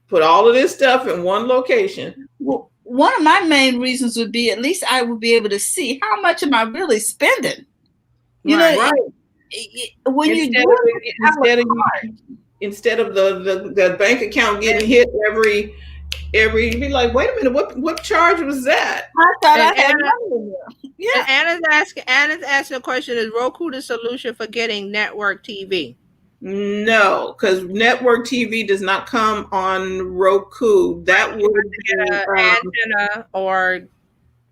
put all of this stuff in one location. Well, one of my main reasons would be at least I would be able to see how much am I really spending. When you instead of the bank account getting hit every you'd be like, wait a minute, what charge was that? I thought I had money in there. Yeah. Anna's asking a question: is Roku the solution for getting network TV? No, because network TV does not come on Roku. That would Get be, an antenna or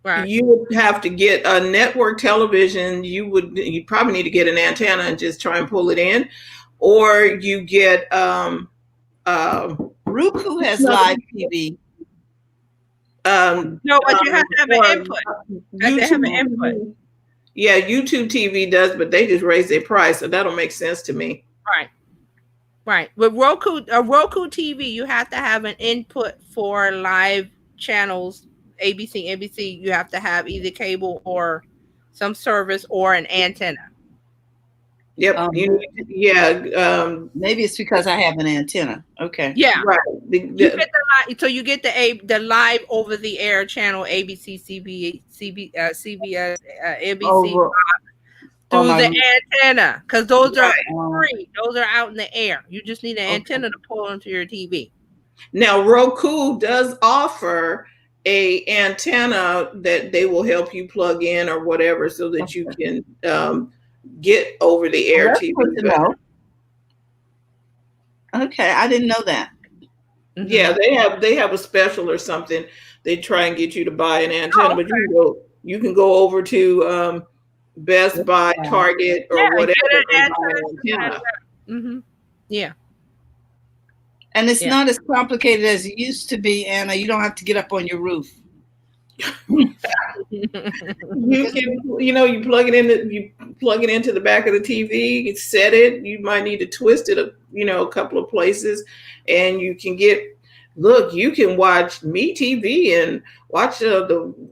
right. you would have to get a network television. You probably need to get an antenna and just try and pull it in, or you get Roku has live TV. No, but you have to have an input. You have to have an input. Yeah, YouTube TV does, but they just raise their price, so that'll make sense to me. Right. Right. With Roku TV, you have to have an input for live channels, ABC, NBC. You have to have either cable or some service or an antenna. Yep. Maybe it's because I have an antenna. Okay. Yeah. Right. You get you get the live over the air channel ABC, CBS, NBC through the antenna, because those are free. Those are out in the air. You just need an antenna to pull into your TV. Now Roku does offer a antenna that they will help you plug in or whatever, so that you can get over the air TV. Okay, I didn't know that. Mm-hmm. Yeah, they have a special or something. They try and get you to buy an antenna, but you can go over to Best Buy, Target, or whatever. Mm-hmm. Yeah. And it's not as complicated as it used to be, Anna. You don't have to get up on your roof. You plug it into the back of the TV, you set it. You might need to twist it a couple of places, and you can you can watch MeTV and watch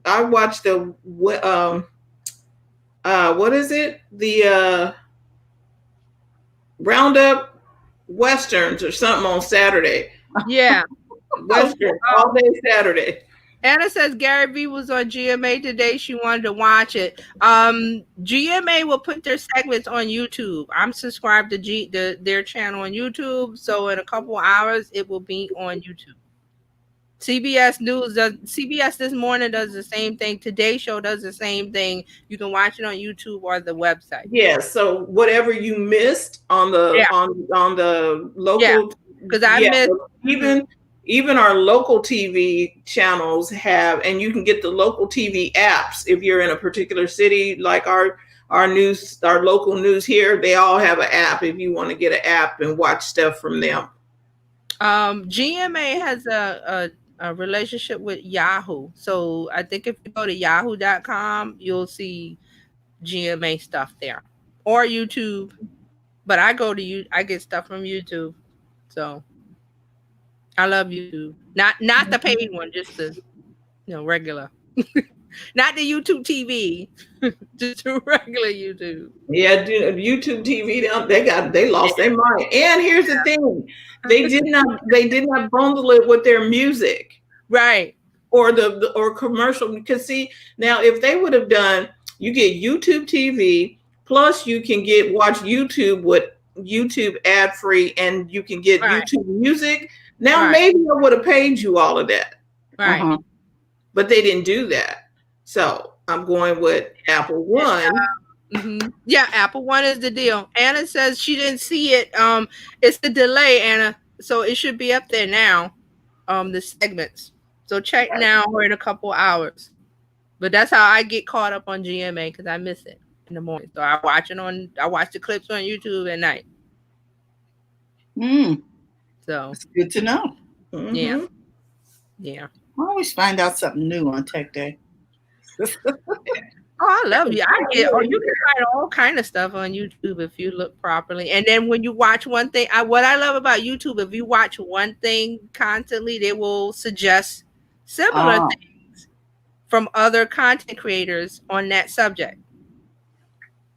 I watched what is it? The Roundup Westerns or something on Saturday. Yeah. Western all day Saturday. Anna says Gary Vee was on GMA today. She wanted to watch it. GMA will put their segments on YouTube. I'm subscribed to their channel on YouTube, so in a couple hours it will be on YouTube. CBS this morning does the same thing. Today Show does the same thing. You can watch it on YouTube or the website. Yeah. So whatever you missed on the on the local, because I missed even our local TV channels have, and you can get the local TV apps if you're in a particular city, like our local news here. They all have an app if you want to get an app and watch stuff from them. GMA has a relationship with Yahoo. So I think if you go to yahoo.com, you'll see GMA stuff there, or YouTube. But I get stuff from YouTube. So I love YouTube. Not the paid one, just the regular. Not the YouTube TV, just the regular YouTube. Yeah, YouTube TV, they lost their mind. And here's the thing. They did not bundle it with their music. Right. Or or commercial. Because see, now if they would have done, you get YouTube TV, plus you can watch YouTube with YouTube ad free, and you can get YouTube music. Now maybe I would have paid you all of that. Right. Uh-huh. But they didn't do that. So I'm going with Apple One. Yeah, Apple One is the deal. Anna says she didn't see it. It's the delay, Anna. So it should be up there now. The segments. So check now or in a couple hours. But that's how I get caught up on GMA, because I miss it in the morning. So I watch the clips on YouTube at night. So it's good to know. Yeah. Yeah. I always find out something new on Tech Day. I love you. You can find all kind of stuff on YouTube if you look properly. And then when you watch one thing, what I love about YouTube, if you watch one thing constantly, they will suggest similar things from other content creators on that subject.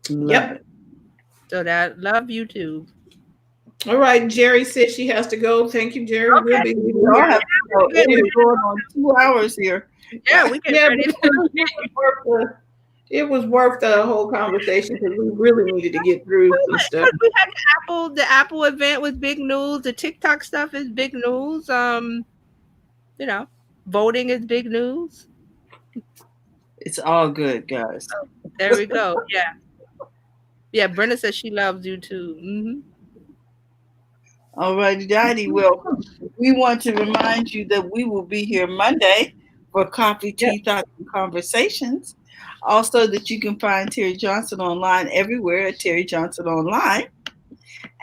Yep. So love YouTube. All right, Jerry says she has to go. Thank you, Jerry. Okay. We'll be We're going on 2 hours here. Yeah, we can. It was worth the whole conversation, because we really needed to get through some stuff. We had the Apple event was big news. The TikTok stuff is big news. Voting is big news. It's all good, guys. There we go. Yeah. Yeah, Brenda says she loves you too. All righty, Daddy. Well, we want to remind you that we will be here Monday for Coffee, Tea, Thoughts, and Conversations. Also, that you can find Terry Johnson online everywhere at Terry Johnson Online.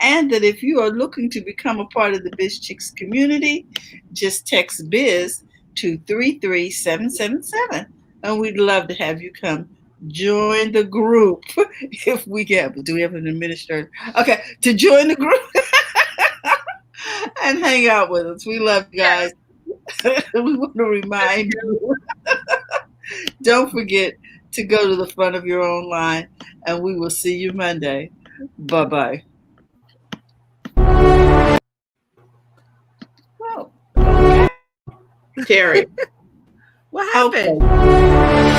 And that if you are looking to become a part of the Biz Chicks community, just text Biz to 33777. And we'd love to have you come join the group. If we have, do we have an administrator? Okay, to join the group and hang out with us. We love you guys. We want to remind you, don't forget to go to the front of your own line, and we will see you Monday. Bye-bye. Terry. What happened? Okay.